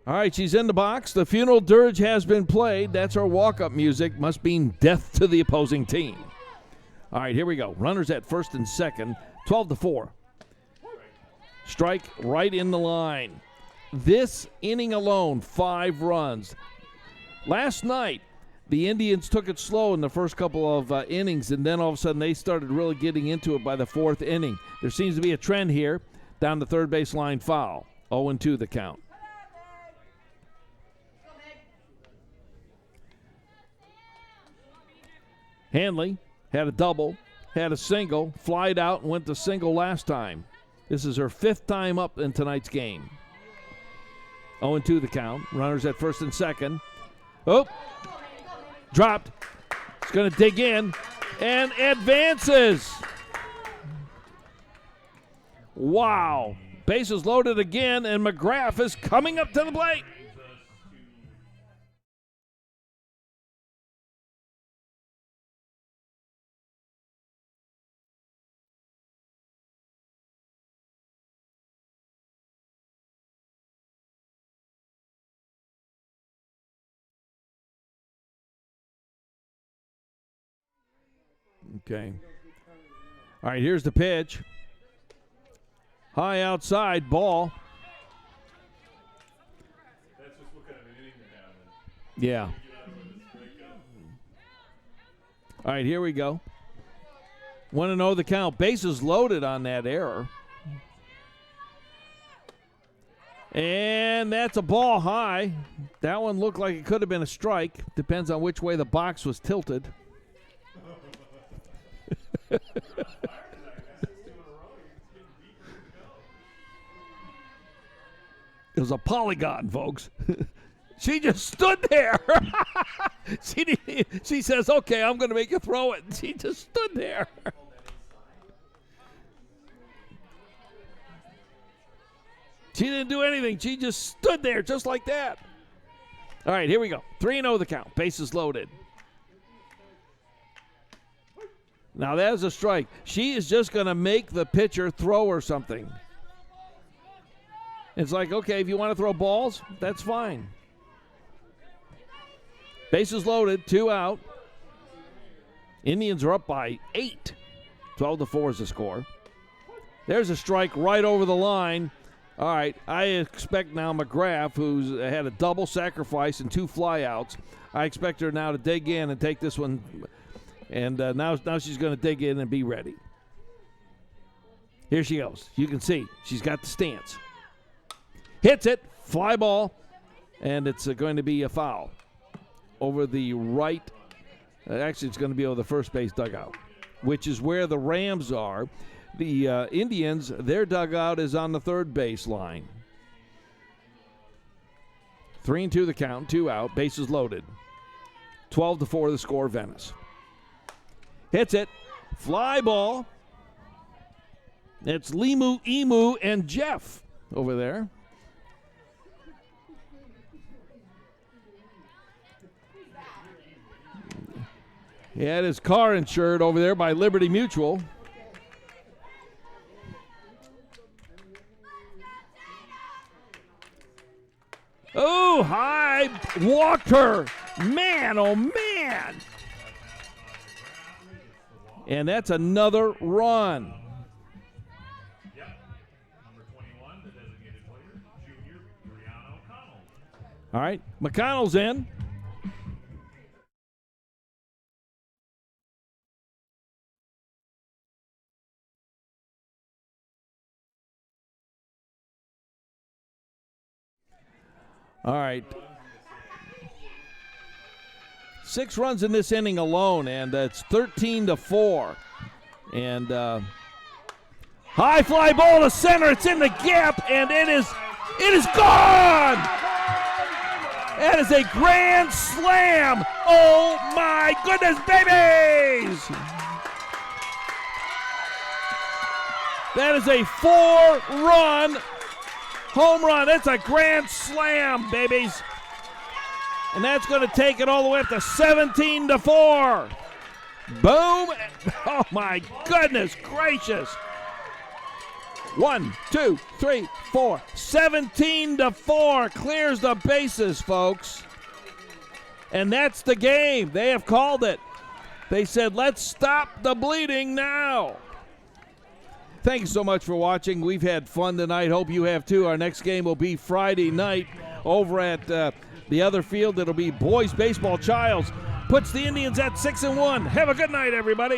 All right, she's in the box. The funeral dirge has been played. That's our walk-up music. Must mean death to the opposing team. All right, here we go. Runners at first and second, 12-4. Strike right in the line. This inning alone, 5 runs. Last night, the Indians took it slow in the first couple of innings, and then all of a sudden they started really getting into it by the fourth inning. There seems to be a trend here. Down the third baseline foul. 0-2 the count. Hanley had a double, had a single, flied out, and went to single last time. This is her 5th time up in tonight's game. 0-2 the count. Runners at first and second. Oh, dropped. It's going to dig in and advances. Wow. Bases loaded again, and McGrath is coming up to the plate. Okay. All right, here's the pitch. High outside, ball. That's just what kind of an inning they're having. Yeah. All right, here we go. Want to know the count. Bases loaded on that error. And that's a ball high. That one looked like it could have been a strike. Depends on which way the box was tilted. It was a polygon, folks. She just stood there. She says, okay, I'm going to make you throw it. She just stood there. She didn't do anything. She just stood there just like that. All right, here we go. 3-0 the count. Bases loaded. Now that is a strike. She is just going to make the pitcher throw or something. It's like, okay, if you want to throw balls, that's fine. Bases loaded, 2 out. Indians are up by 8. 12-4 is the score. There's a strike right over the line. All right, I expect now McGrath, who's had a double sacrifice and 2 flyouts, I expect her now to dig in and take this one. And now she's going to dig in and be ready. Here she goes. You can see she's got the stance. Hits it, fly ball, and it's going to be a foul over the right. Actually, it's going to be over the first base dugout, which is where the Rams are. The Indians, their dugout is on the third base line. 3-2 the count, 2 out, bases loaded. 12-4 the score, Venice. Hits it, fly ball. It's Limu, Emu, and Jeff over there. He had his car insured over there by Liberty Mutual. Oh, high, walked her. Man, oh man. And that's another run. Yep. Number 21, the designated player, junior Bri O'Connell. All right, McConnell's in. All right. 6 runs in this inning alone, and it's 13-4. And high fly ball to center. It's in the gap, and it is gone. That is a grand slam. Oh my goodness, babies! That is a 4-run home run. That's a grand slam, babies. And that's going to take it all the way up to 17-4. Boom. Oh, my goodness gracious. 1, 2, 3, 4. 17-4 clears the bases, folks. And that's the game. They have called it. They said, let's stop the bleeding now. Thank you so much for watching. We've had fun tonight. Hope you have too. Our next game will be Friday night over at the other field. It'll be boys baseball. Childs puts the Indians at 6-1. Have a good night, everybody.